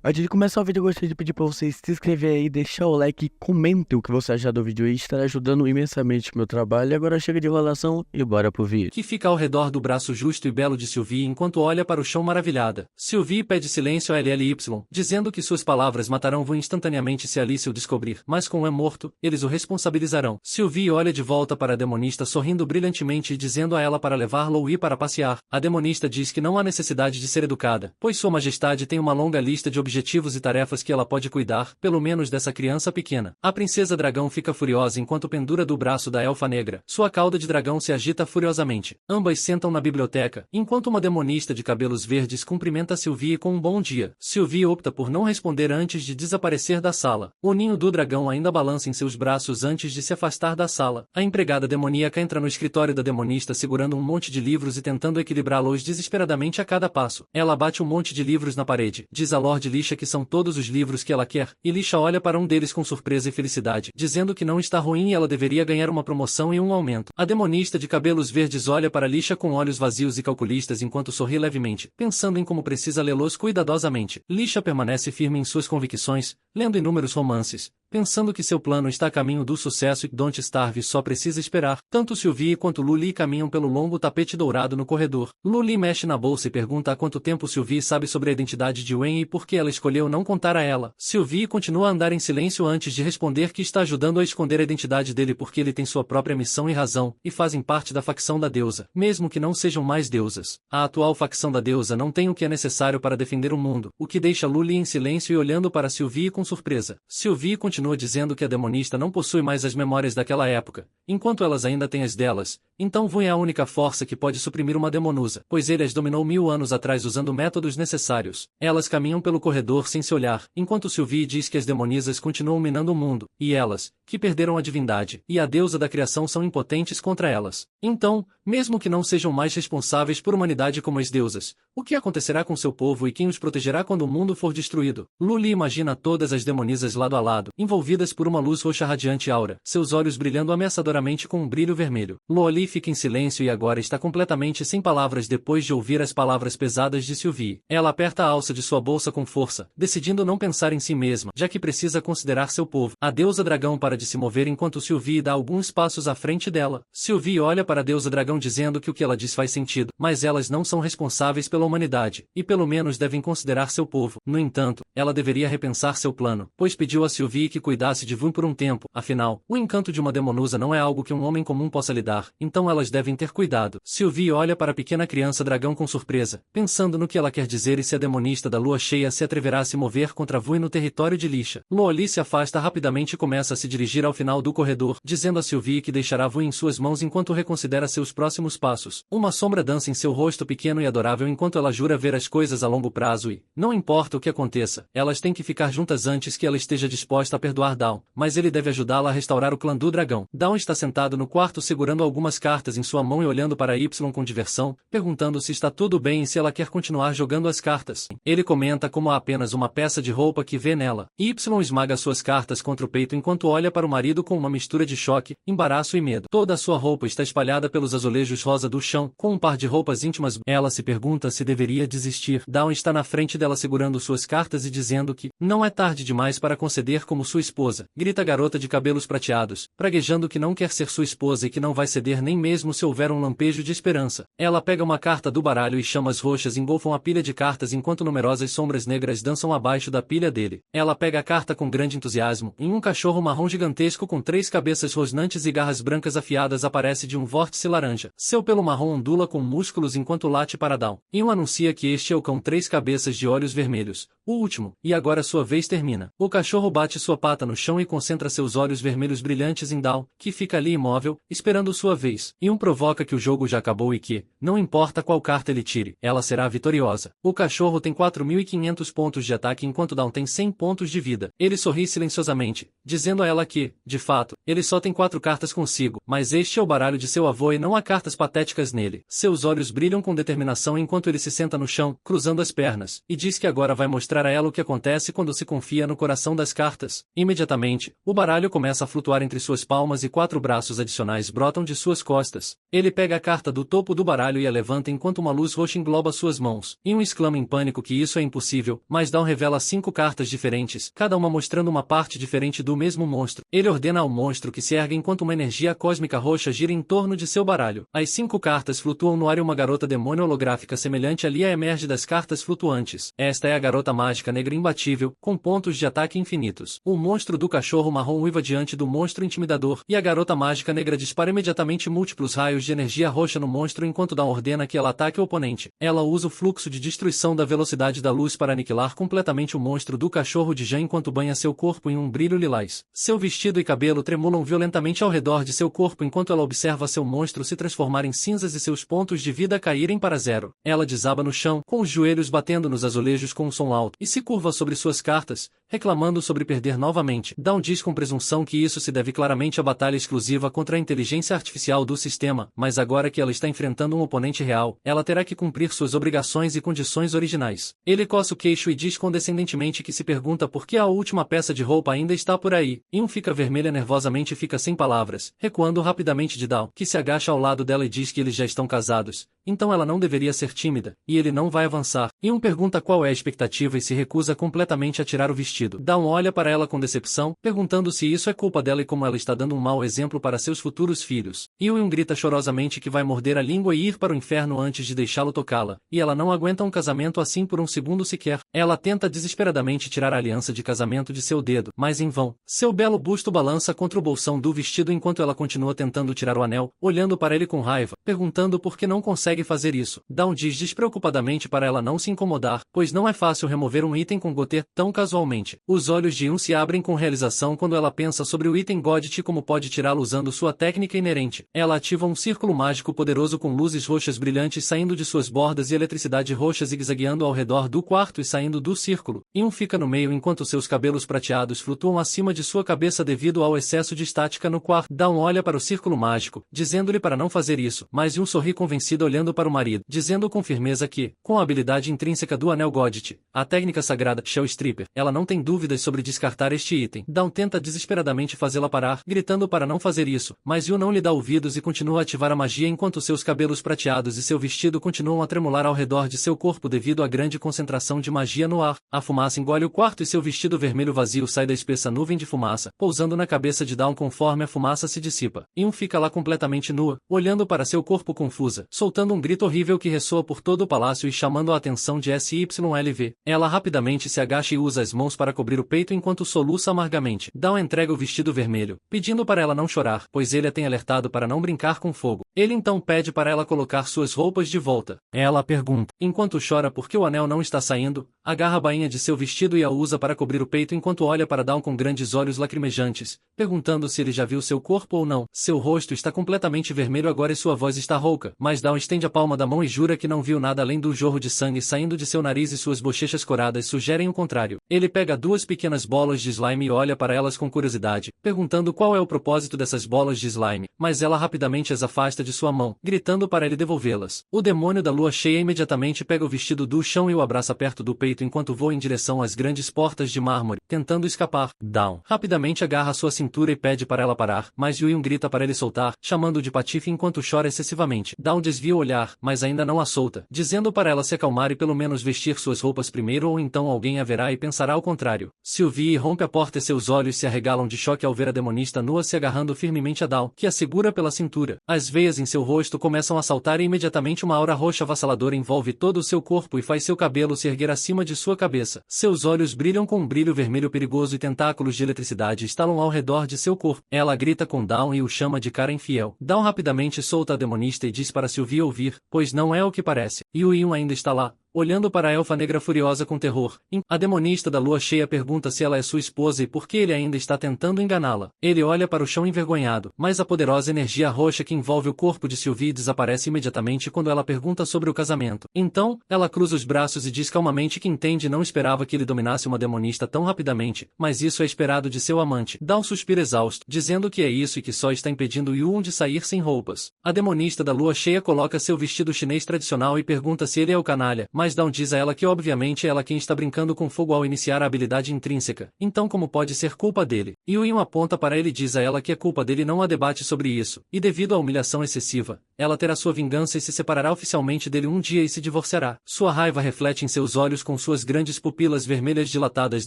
Antes de começar o vídeo, eu gostaria de pedir pra vocês se inscrever aí, deixar o like e comentem o que você achar do vídeo aí, estará ajudando imensamente o meu trabalho. E agora chega de enrolação e bora pro vídeo. Que fica ao redor do braço justo e belo de Sylvie enquanto olha para o chão maravilhada. Sylvie pede silêncio a LLY, dizendo que suas palavras matarão Vu instantaneamente se Alice o descobrir, mas com o morto, eles o responsabilizarão. Sylvie olha de volta para a demonista sorrindo brilhantemente e dizendo a ela para levar Louis para passear. A demonista diz que não há necessidade de ser educada, pois sua majestade tem uma longa lista de objetivos e tarefas que ela pode cuidar, pelo menos dessa criança pequena. A princesa dragão fica furiosa enquanto pendura do braço da elfa negra. Sua cauda de dragão se agita furiosamente. Ambas sentam na biblioteca, enquanto uma demonista de cabelos verdes cumprimenta Sylvie com um bom dia. Sylvie opta por não responder antes de desaparecer da sala. O ninho do dragão ainda balança em seus braços antes de se afastar da sala. A empregada demoníaca entra no escritório da demonista segurando um monte de livros e tentando equilibrá-los desesperadamente a cada passo. Ela bate um monte de livros na parede. Diz a Lord Lisha que são todos os livros que ela quer, e Lisha olha para um deles com surpresa e felicidade, dizendo que não está ruim e ela deveria ganhar uma promoção e um aumento. A demonista de cabelos verdes olha para Lisha com olhos vazios e calculistas enquanto sorri levemente, pensando em como precisa lê-los cuidadosamente. Lisha permanece firme em suas convicções, lendo inúmeros romances, pensando que seu plano está a caminho do sucesso e Don't Starve só precisa esperar. Tanto Sylvie quanto Luli caminham pelo longo tapete dourado no corredor. Luli mexe na bolsa e pergunta há quanto tempo Sylvie sabe sobre a identidade de Wen e por que ela escolheu não contar a ela. Sylvie continua a andar em silêncio antes de responder que está ajudando a esconder a identidade dele porque ele tem sua própria missão e razão, e fazem parte da facção da deusa, mesmo que não sejam mais deusas. A atual facção da deusa não tem o que é necessário para defender o mundo, o que deixa Luli em silêncio e olhando para Sylvie com surpresa. Sylvie continua dizendo que a demonista não possui mais as memórias daquela época, enquanto elas ainda têm as delas, então Vun é a única força que pode suprimir uma demonusa, pois ele as dominou 1000 anos atrás usando métodos necessários. Elas caminham pelo corredor sem se olhar, enquanto Sylvie diz que as demonisas continuam minando o mundo, e elas, que perderam a divindade, e a deusa da criação são impotentes contra elas. Então, mesmo que não sejam mais responsáveis por humanidade como as deusas, o que acontecerá com seu povo e quem os protegerá quando o mundo for destruído? Luli imagina todas as demonisas lado a lado, envolvidas por uma luz roxa radiante aura, seus olhos brilhando ameaçadoramente com um brilho vermelho. Loli fica em silêncio e agora está completamente sem palavras depois de ouvir as palavras pesadas de Sylvie. Ela aperta a alça de sua bolsa com força, decidindo não pensar em si mesma, já que precisa considerar seu povo. A deusa dragão para de se mover enquanto Sylvie dá alguns passos à frente dela. Sylvie olha para a deusa dragão dizendo que o que ela diz faz sentido, mas elas não são responsáveis pela humanidade, e pelo menos devem considerar seu povo. No entanto, ela deveria repensar seu plano, pois pediu a Sylvie que cuidasse de Vun por um tempo. Afinal, o encanto de uma demonusa não é algo que um homem comum possa lidar, então elas devem ter cuidado. Sylvie olha para a pequena criança dragão com surpresa, pensando no que ela quer dizer e se a demonista da lua cheia se atreverá a se mover contra Vun no território de Lisha. Loli se afasta rapidamente e começa a se dirigir ao final do corredor, dizendo a Sylvie que deixará Vun em suas mãos enquanto reconsidera seus próximos passos. Uma sombra dança em seu rosto pequeno e adorável enquanto ela jura ver as coisas a longo prazo e, não importa o que aconteça, elas têm que ficar juntas antes que ela esteja disposta a perdoar Dawn, mas ele deve ajudá-la a restaurar o clã do dragão. Dawn está sentado no quarto segurando algumas cartas em sua mão e olhando para Y com diversão, perguntando se está tudo bem e se ela quer continuar jogando as cartas. Ele comenta como há apenas uma peça de roupa que vê nela. Y esmaga suas cartas contra o peito enquanto olha para o marido com uma mistura de choque, embaraço e medo. Toda a sua roupa está espalhada pelos azulejos rosa do chão, com um par de roupas íntimas. Ela se pergunta se deveria desistir. Dawn está na frente dela segurando suas cartas e dizendo que não é tarde demais para conceder como sua esposa. Grita a garota de cabelos prateados, praguejando que não quer ser sua esposa e que não vai ceder nem mesmo se houver um lampejo de esperança. Ela pega uma carta do baralho e chamas roxas engolfam a pilha de cartas enquanto numerosas sombras negras dançam abaixo da pilha dele. Ela pega a carta com grande entusiasmo, e um cachorro marrom gigantesco com 3 cabeças rosnantes e garras brancas afiadas aparece de um vórtice laranja. Seu pelo marrom ondula com músculos enquanto late para Dawn. E anuncia que este é o cão 3 cabeças de olhos vermelhos, o último, e agora sua vez termina. O cachorro bate sua pata no chão e concentra seus olhos vermelhos brilhantes em Dawn, que fica ali imóvel, esperando sua vez. E provoca que o jogo já acabou e que, não importa qual carta ele tire, ela será vitoriosa. O cachorro tem 4.500 pontos de ataque enquanto Dawn tem 100 pontos de vida. Ele sorri silenciosamente, dizendo a ela que, de fato, ele só tem 4 cartas consigo, mas este é o baralho de seu avô e não há cartas patéticas nele. Seus olhos brilham com determinação enquanto ele se senta no chão, cruzando as pernas, e diz que agora vai mostrar a ela o que acontece quando se confia no coração das cartas. Imediatamente, o baralho começa a flutuar entre suas palmas e 4 braços adicionais brotam de suas costas. Ele pega a carta do topo do baralho e a levanta enquanto uma luz roxa engloba suas mãos. Ian exclama em pânico que isso é impossível, mas Dawn revela 5 cartas diferentes, cada uma mostrando uma parte diferente do mesmo monstro. Ele ordena ao monstro que se erga enquanto uma energia cósmica roxa gira em torno de seu baralho. As 5 cartas flutuam no ar e uma garota demônio holográfica semelhante a Lia emerge das cartas flutuantes. Esta é a garota mágica negra imbatível, com pontos de ataque infinitos. O monstro do cachorro marrom uiva diante do monstro intimidador, e a garota mágica negra dispara imediatamente múltiplos raios de energia roxa no monstro enquanto Dawn ordena que ela ataque o oponente. Ela usa o fluxo de destruição da velocidade da luz para aniquilar completamente o monstro do cachorro de Jan enquanto banha seu corpo em um brilho lilás. Seu vestido e cabelo tremulam violentamente ao redor de seu corpo enquanto ela observa seu monstro se transformar em cinzas e seus pontos de vida caírem para zero. Ela desaba no chão, com os joelhos batendo nos azulejos com um som alto, e se curva sobre suas cartas, reclamando sobre perder novamente. Dawn diz com presunção que isso se deve claramente à batalha exclusiva contra a inteligência artificial do sistema, mas agora que ela está enfrentando um oponente real, ela terá que cumprir suas obrigações e condições originais. Ele coça o queixo e diz condescendentemente que se pergunta por que a última peça de roupa ainda está por aí. Ian fica vermelha nervosamente e fica sem palavras, recuando rapidamente de Dawn, que se agacha ao lado dela e diz que eles já estão casados. Então ela não deveria ser tímida, e ele não vai avançar. Ian pergunta qual é a expectativa e se recusa completamente a tirar o vestido. Dawn olha para ela com decepção, perguntando se isso é culpa dela e como ela está dando um mau exemplo para seus futuros filhos. Ian grita chorosamente que vai morder a língua e ir para o inferno antes de deixá-lo tocá-la, e ela não aguenta um casamento assim por um segundo sequer. Ela tenta desesperadamente tirar a aliança de casamento de seu dedo, mas em vão. Seu belo busto balança contra o bolsão do vestido enquanto ela continua tentando tirar o anel, olhando para ele com raiva, perguntando por que não consegue fazer isso. Dawn diz despreocupadamente para ela não se incomodar, pois não é fácil remover um item com Goter tão casualmente. Os olhos de Ian se abrem com realização quando ela pensa sobre o item Godit e como pode tirá-lo usando sua técnica inerente. Ela ativa um círculo mágico poderoso com luzes roxas brilhantes saindo de suas bordas e eletricidade roxa zigue-zagueando ao redor do quarto e saindo do círculo. Ian fica no meio enquanto seus cabelos prateados flutuam acima de sua cabeça devido ao excesso de estática no quarto. Dawn olha para o círculo mágico, dizendo-lhe para não fazer isso, mas Ian sorri convencida olhando para o marido, dizendo com firmeza que, com a habilidade intrínseca do anel Godit, a técnica sagrada Shell Stripper, ela não tem dúvidas sobre descartar este item. Dawn tenta desesperadamente fazê-la parar, gritando para não fazer isso, mas Yu não lhe dá ouvidos e continua a ativar a magia enquanto seus cabelos prateados e seu vestido continuam a tremular ao redor de seu corpo devido à grande concentração de magia no ar. A fumaça engole o quarto e seu vestido vermelho vazio sai da espessa nuvem de fumaça, pousando na cabeça de Dawn conforme a fumaça se dissipa. Yun fica lá completamente nua, olhando para seu corpo confusa, soltando um grito horrível que ressoa por todo o palácio e chamando a atenção de SYLV. Ela rapidamente se agacha e usa as mãos para cobrir o peito enquanto soluça amargamente. Dawn entrega o vestido vermelho, pedindo para ela não chorar, pois ele a tem alertado para não brincar com fogo. Ele então pede para ela colocar suas roupas de volta. Ela pergunta, enquanto chora por que o anel não está saindo, agarra a bainha de seu vestido e a usa para cobrir o peito enquanto olha para Dawn com grandes olhos lacrimejantes, perguntando se ele já viu seu corpo ou não. Seu rosto está completamente vermelho agora e sua voz está rouca, mas Dawn estende a palma da mão e jura que não viu nada além do jorro de sangue saindo de seu nariz e suas bochechas coradas sugerem o contrário. Ele pega duas pequenas bolas de slime e olha para elas com curiosidade, perguntando qual é o propósito dessas bolas de slime, mas ela rapidamente as afasta de sua mão, gritando para ele devolvê-las. O demônio da lua cheia imediatamente pega o vestido do chão e o abraça perto do peito enquanto voa em direção às grandes portas de mármore, tentando escapar. Dawn rapidamente agarra sua cintura e pede para ela parar, mas Yun grita para ele soltar, chamando-o de patife enquanto chora excessivamente. Dawn desvia o olhar, mas ainda não a solta, dizendo para ela se acalmar e pelo menos vestir suas roupas primeiro ou então alguém a verá e pensará ao contrário. Sylvie rompe a porta e seus olhos se arregalam de choque ao ver a demonista nua se agarrando firmemente a Dawn, que a segura pela cintura. As veias em seu rosto começam a saltar e imediatamente uma aura roxa avassaladora envolve todo o seu corpo e faz seu cabelo se erguer acima de sua cabeça. Seus olhos brilham com um brilho vermelho perigoso e tentáculos de eletricidade estalam ao redor de seu corpo. Ela grita com Dawn e o chama de cara infiel. Dawn rapidamente solta a demonista e diz para Sylvie ouvir, pois não é o que parece. E o Yun ainda está lá, olhando para a elfa negra furiosa com terror. A demonista da lua cheia pergunta se ela é sua esposa e por que ele ainda está tentando enganá-la. Ele olha para o chão envergonhado, mas a poderosa energia roxa que envolve o corpo de Sylvie desaparece imediatamente quando ela pergunta sobre o casamento. Então, ela cruza os braços e diz calmamente que entende e não esperava que ele dominasse uma demonista tão rapidamente, mas isso é esperado de seu amante. Dá um suspiro exausto, dizendo que é isso e que só está impedindo Yuun de sair sem roupas. A demonista da lua cheia coloca seu vestido chinês tradicional e pergunta se ele é o canalha, mas Dawn diz a ela que obviamente é ela quem está brincando com fogo ao iniciar a habilidade intrínseca, então como pode ser culpa dele? Yuun aponta para ele e diz a ela que é culpa dele, não há debate sobre isso, e devido à humilhação excessiva, ela terá sua vingança e se separará oficialmente dele um dia e se divorciará. Sua raiva reflete em seus olhos com suas grandes pupilas vermelhas dilatadas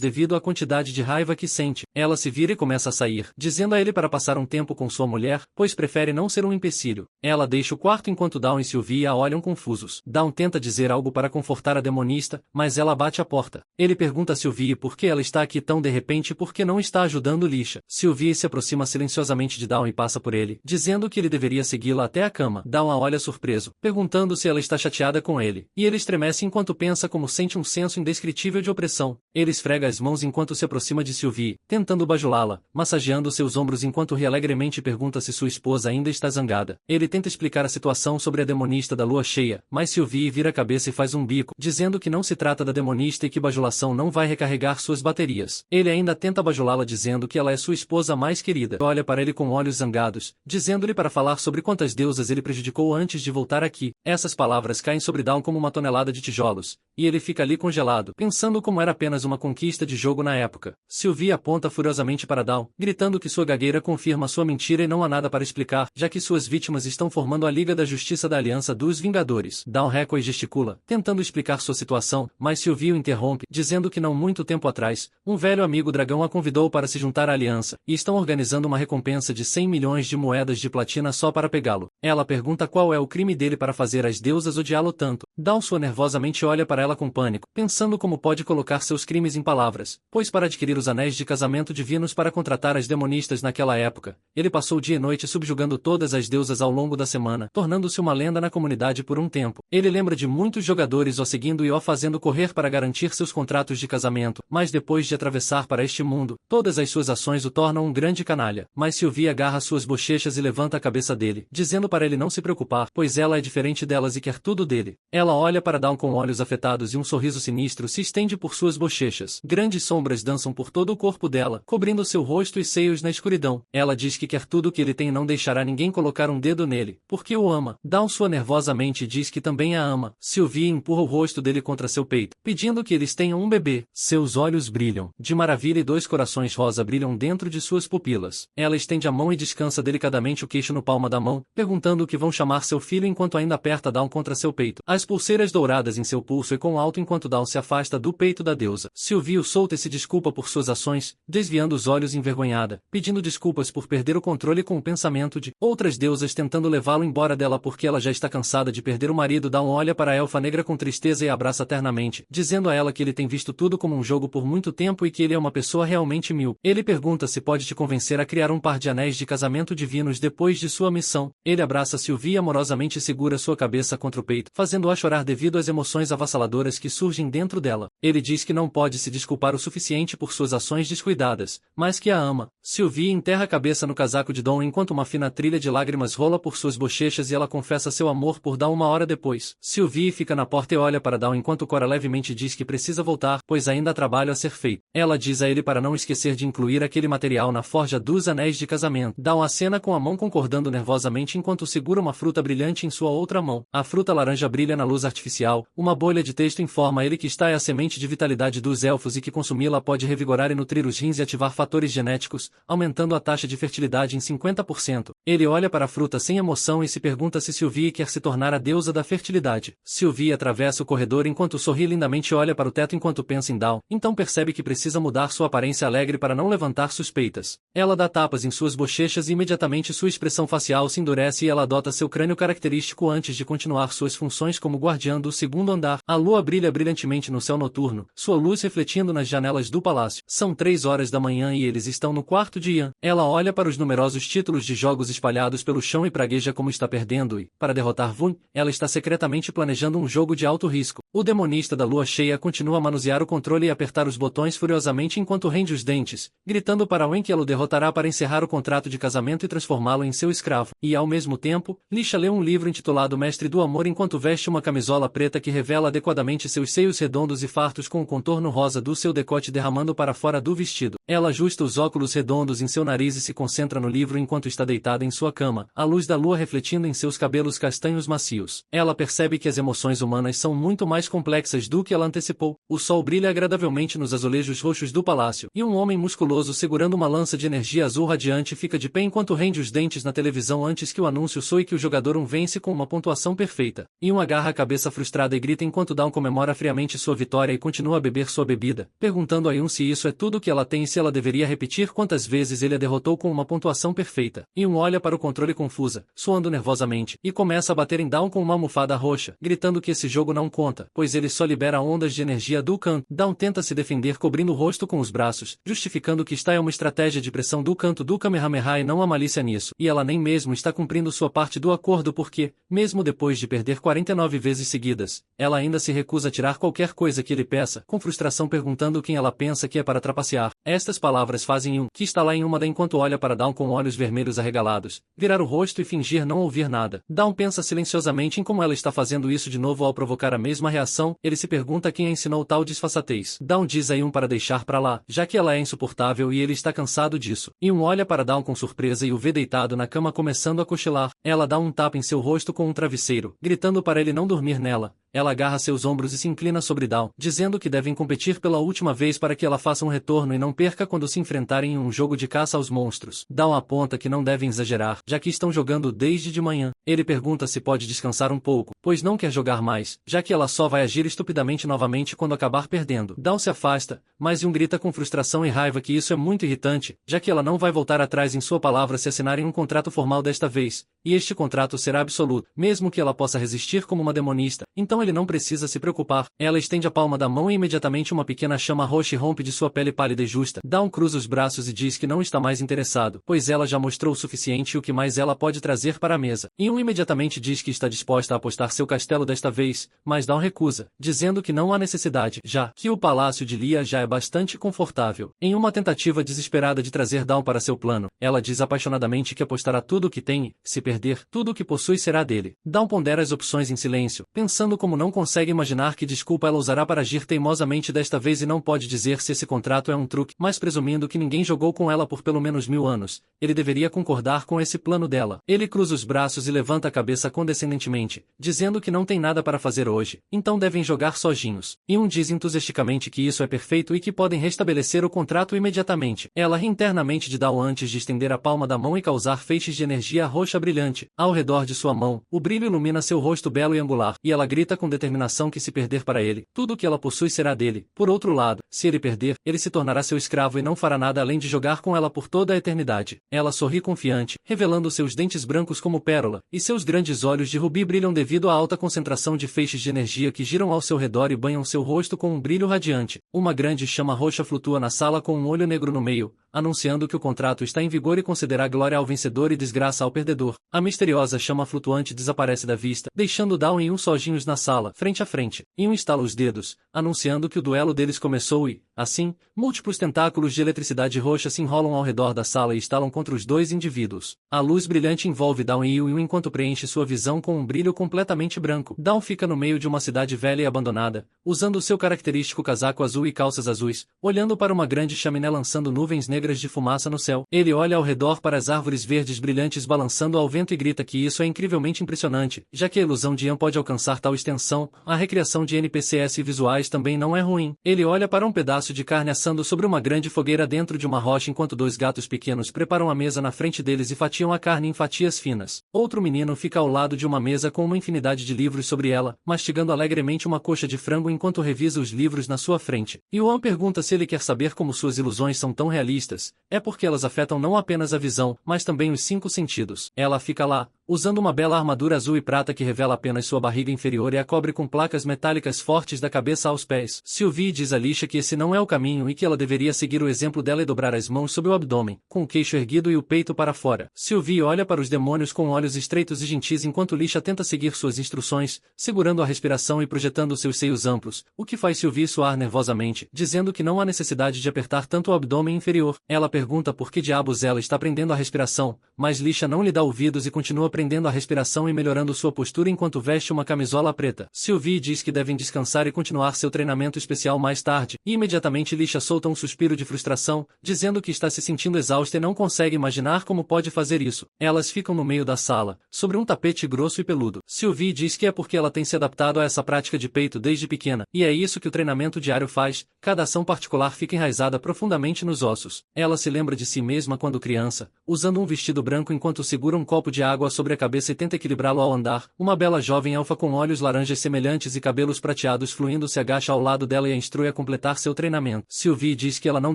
devido à quantidade de raiva que sente. Ela se vira e começa a sair, dizendo a ele para passar um tempo com sua mulher, pois prefere não ser um empecilho. Ela deixa o quarto enquanto Dawn e Sylvie a olham confusos. Dawn tenta dizer algo para confortar a demonista, mas ela bate a porta. Ele pergunta a Sylvie por que ela está aqui tão de repente e por que não está ajudando Lisha. Sylvie se aproxima silenciosamente de Dawn e passa por ele, dizendo que ele deveria segui-la até a cama. Dawn a olha surpreso, perguntando se ela está chateada com ele, e ele estremece enquanto pensa como sente um senso indescritível de opressão. Ele esfrega as mãos enquanto se aproxima de Sylvie, tentando bajulá-la, massageando seus ombros enquanto ri alegremente e pergunta se sua esposa ainda está zangada. Ele tenta explicar a situação sobre a demonista da lua cheia, mas Sylvie vira a cabeça e faz um bico, dizendo que não se trata da demonista e que bajulação não vai recarregar suas baterias. Ele ainda tenta bajulá-la dizendo que ela é sua esposa mais querida. Olha para ele com olhos zangados, dizendo-lhe para falar sobre quantas deusas ele prejudicou antes de voltar aqui. Essas palavras caem sobre Dawn como uma tonelada de tijolos, e ele fica ali congelado, pensando como era apenas uma conquista de jogo na época. Sylvie aponta furiosamente para Dawn, gritando que sua gagueira confirma sua mentira e não há nada para explicar, já que suas vítimas estão formando a Liga da Justiça da Aliança dos Vingadores. Dawn recua e gesticula, tentando explicar sua situação, mas Sylvie o interrompe, dizendo que não muito tempo atrás, um velho amigo dragão a convidou para se juntar à aliança, e estão organizando uma recompensa de 100 milhões de moedas de platina só para pegá-lo. Ela pergunta qual é o crime dele para fazer as deusas odiá-lo tanto. Dawn sua nervosamente olha para ela com pânico, pensando como pode colocar seus crimes em palavras, pois para adquirir os anéis de casamento divinos para contratar as demonistas naquela época, ele passou dia e noite subjugando todas as deusas ao longo da semana, tornando-se uma lenda na comunidade por um tempo. Ele lembra de muitos jogadores o seguindo e o fazendo correr para garantir seus contratos de casamento, mas depois de atravessar para este mundo, todas as suas ações o tornam um grande canalha. Mas Sylvie agarra suas bochechas e levanta a cabeça dele, dizendo para ele não se preocupar, pois ela é diferente delas e quer tudo dele. Ela olha para Dawn com olhos afetados e um sorriso sinistro se estende por suas bochechas. Grandes sombras dançam por todo o corpo dela, cobrindo seu rosto e seios na escuridão. Ela diz que quer tudo o que ele tem e não deixará ninguém colocar um dedo nele, porque o ama. Dawn sua nervosamente diz que também a ama. Sylvie empurra o rosto dele contra seu peito, pedindo que eles tenham um bebê. Seus olhos brilham de maravilha e dois corações rosa brilham dentro de suas pupilas. Ela estende a mão e descansa delicadamente o queixo no palma da mão, perguntando o que vão chamar seu filho enquanto ainda aperta Dawn contra seu peito. As pulseiras douradas em seu pulso ecoam alto enquanto Dawn se afasta do peito da deusa. Sylvie o solta e se desculpa por suas ações, desviando os olhos envergonhada, pedindo desculpas por perder o controle com o pensamento de outras deusas tentando levá-lo embora dela porque ela já está cansada de perder o marido. Dawn olha para a elfa negra com tristeza e a abraça ternamente, dizendo a ela que ele tem visto tudo como um jogo por muito tempo e que ele é uma pessoa realmente mil. Ele pergunta se pode te convencer a criar um par de anéis de casamento divinos depois de sua missão. Ele abraça Sylvie amorosamente e segura sua cabeça contra o peito, fazendo-a chorar devido às emoções avassaladoras que surgem dentro dela. Ele diz que não pode se desculpar o suficiente por suas ações descuidadas, mas que a ama. Sylvie enterra a cabeça no casaco de Dawn enquanto uma fina trilha de lágrimas rola por suas bochechas e ela confessa seu amor por Dawn uma hora depois. Sylvie fica na porta e olha para Dawn enquanto Cora levemente diz que precisa voltar, pois ainda há trabalho a ser feito. Ela diz a ele para não esquecer de incluir aquele material na forja dos anéis de casamento. Dawn acena com a mão concordando nervosamente enquanto segura uma fruta brilhante em sua outra mão. A fruta laranja brilha na luz artificial. Uma bolha de texto informa a ele que está é a semente de vitalidade dos elfos e que consumi-la pode revigorar e nutrir os rins e ativar fatores genéticos, aumentando a taxa de fertilidade em 50%. Ele olha para a fruta sem emoção e se pergunta se Sylvie quer se tornar a deusa da fertilidade. Sylvie atravessa o corredor enquanto sorri lindamente e olha para o teto enquanto pensa em Dawn, então percebe que precisa mudar sua aparência alegre para não levantar suspeitas. Ela dá tapas em suas bochechas e imediatamente sua expressão facial se endurece e ela adota seu crânio característico antes de continuar suas funções como guardiã do segundo andar. A lua brilha brilhantemente no céu noturno, sua luz refletindo nas janelas do palácio. São 3 horas da manhã e eles estão no quarto de Yan. Ela olha para os numerosos títulos de jogos espalhados pelo chão e pragueja como está perdendo e, para derrotar Vun, ela está secretamente planejando um jogo de alto alto risco. O demonista da lua cheia continua a manusear o controle e apertar os botões furiosamente enquanto rende os dentes, gritando para Wen que ela o derrotará para encerrar o contrato de casamento e transformá-lo em seu escravo. E ao mesmo tempo, Lisha lê um livro intitulado Mestre do Amor enquanto veste uma camisola preta que revela adequadamente seus seios redondos e fartos com o contorno rosa do seu decote derramando para fora do vestido. Ela ajusta os óculos redondos em seu nariz e se concentra no livro enquanto está deitada em sua cama, a luz da lua refletindo em seus cabelos castanhos macios. Ela percebe que as emoções humanas são muito mais complexas do que ela antecipou. O sol brilha agradavelmente nos azulejos roxos do palácio, e um homem musculoso segurando uma lança de energia azul radiante fica de pé enquanto rende os dentes na televisão antes que o anúncio soe que o jogador vence com uma pontuação perfeita. E agarra a cabeça frustrada e grita enquanto Dawn comemora friamente sua vitória e continua a beber sua bebida, perguntando a Yun se isso é tudo que ela tem e se ela deveria repetir quantas vezes ele a derrotou com uma pontuação perfeita. Yun olha para o controle confusa, suando nervosamente, e começa a bater em Dawn com uma almofada roxa, gritando que esse jogo não conta, pois ele só libera ondas de energia do canto. Dawn tenta se defender cobrindo o rosto com os braços, justificando que está é uma estratégia de pressão do canto do Kamehameha e não há malícia nisso, e ela nem mesmo está cumprindo sua parte do acordo porque, mesmo depois de perder 49 vezes seguidas, ela ainda se recusa a tirar qualquer coisa que ele peça, com frustração perguntando quem ela pensa que é para trapacear. Estas palavras fazem Yun, que está lá em uma da enquanto olha para Dawn com olhos vermelhos arregalados, virar o rosto e fingir não ouvir nada. Dawn pensa silenciosamente em como ela está fazendo isso de novo ao provocar a mesma reação. Ele se pergunta quem a ensinou tal disfarçatez. Dawn diz a Yun para deixar pra lá, já que ela é insuportável e ele está cansado disso. Yun olha para Dawn com surpresa e o vê deitado na cama começando a cochilar. Ela dá um tapa em seu rosto com um travesseiro, gritando para ele não dormir nela. Ela agarra seus ombros e se inclina sobre Dawn, dizendo que devem competir pela última vez para que ela faça um retorno e não perca quando se enfrentarem em um jogo de caça aos monstros. Dawn aponta que não devem exagerar, já que estão jogando desde de manhã. Ele pergunta se pode descansar um pouco, pois não quer jogar mais, já que ela só vai agir estupidamente novamente quando acabar perdendo. Dawn se afasta, mas Yun grita com frustração e raiva que isso é muito irritante, já que ela não vai voltar atrás em sua palavra se assinarem um contrato formal desta vez, e este contrato será absoluto, mesmo que ela possa resistir como uma demonista. Então ele não precisa se preocupar. Ela estende a palma da mão e imediatamente uma pequena chama roxa rompe de sua pele pálida e justa. Dawn cruza os braços e diz que não está mais interessado, pois ela já mostrou o suficiente e o que mais ela pode trazer para a mesa. Yun imediatamente diz que está disposta a apostar seu castelo desta vez, mas Dawn recusa, dizendo que não há necessidade, já que o palácio de Lia já é bastante confortável. Em uma tentativa desesperada de trazer Dawn para seu plano, ela diz apaixonadamente que apostará tudo o que tem e, se perder, tudo o que possui será dele. Dawn pondera as opções em silêncio, pensando como não consegue imaginar que desculpa ela usará para agir teimosamente desta vez e não pode dizer se esse contrato é um truque, mas presumindo que ninguém jogou com ela por pelo menos 1000 anos, ele deveria concordar com esse plano dela. Ele cruza os braços e levanta a cabeça condescendentemente, dizendo que não tem nada para fazer hoje, então devem jogar sozinhos. Yun diz entusiasticamente que isso é perfeito e que podem restabelecer o contrato imediatamente. Ela ri internamente de Dawn antes de estender a palma da mão e causar feixes de energia roxa brilhante. Ao redor de sua mão, o brilho ilumina seu rosto belo e angular, e ela grita com determinação que se perder para ele, tudo o que ela possui será dele. Por outro lado, se ele perder, ele se tornará seu escravo e não fará nada além de jogar com ela por toda a eternidade. Ela sorri confiante, revelando seus dentes brancos como pérola, e seus grandes olhos de rubi brilham devido à alta concentração de feixes de energia que giram ao seu redor e banham seu rosto com um brilho radiante. Uma grande chama roxa flutua na sala com um olho negro no meio, anunciando que o contrato está em vigor e concederá glória ao vencedor e desgraça ao perdedor. A misteriosa chama flutuante desaparece da vista, deixando Dawn e Yun sozinhos na sala, frente a frente. Yun estala os dedos, anunciando que o duelo deles começou e, assim, múltiplos tentáculos de eletricidade roxa se enrolam ao redor da sala e estalam contra os dois indivíduos. A luz brilhante envolve Dawn e Yun enquanto preenche sua visão com um brilho completamente branco. Dawn fica no meio de uma cidade velha e abandonada, usando seu característico casaco azul e calças azuis, olhando para uma grande chaminé lançando nuvens negras de fumaça no céu. Ele olha ao redor para as árvores verdes brilhantes balançando ao vento e grita que isso é incrivelmente impressionante, já que a ilusão de Yan pode alcançar tal extensão. A recriação de NPCs visuais também não é ruim. Ele olha para um pedaço de carne assando sobre uma grande fogueira dentro de uma rocha enquanto dois gatos pequenos preparam a mesa na frente deles e fatiam a carne em fatias finas. Outro menino fica ao lado de uma mesa com uma infinidade de livros sobre ela, mastigando alegremente uma coxa de frango enquanto revisa os livros na sua frente. Yuan pergunta se ele quer saber como suas ilusões são tão realistas. É porque elas afetam não apenas a visão, mas também os 5 sentidos. Ela fica lá, usando uma bela armadura azul e prata que revela apenas sua barriga inferior e a cobre com placas metálicas fortes da cabeça aos pés. Sylvie diz a Lisha que esse não é o caminho e que ela deveria seguir o exemplo dela e dobrar as mãos sobre o abdômen, com o queixo erguido e o peito para fora. Sylvie olha para os demônios com olhos estreitos e gentis enquanto Lisha tenta seguir suas instruções, segurando a respiração e projetando seus seios amplos, o que faz Sylvie suar nervosamente, dizendo que não há necessidade de apertar tanto o abdômen inferior. Ela pergunta por que diabos ela está prendendo a respiração, mas Lisha não lhe dá ouvidos e continua prendendo a respiração e melhorando sua postura enquanto veste uma camisola preta. Sylvie diz que devem descansar e continuar seu treinamento especial mais tarde, e imediatamente Lisha solta um suspiro de frustração, dizendo que está se sentindo exausta e não consegue imaginar como pode fazer isso. Elas ficam no meio da sala, sobre um tapete grosso e peludo. Sylvie diz que é porque ela tem se adaptado a essa prática de peito desde pequena, e é isso que o treinamento diário faz, cada ação particular fica enraizada profundamente nos ossos. Ela se lembra de si mesma quando criança, usando um vestido branco enquanto segura um copo de água sobre a cabeça e tenta equilibrá-lo ao andar. Uma bela jovem elfa com olhos laranjas semelhantes e cabelos prateados fluindo se agacha ao lado dela e a instrui a completar seu treinamento. Sylvie diz que ela não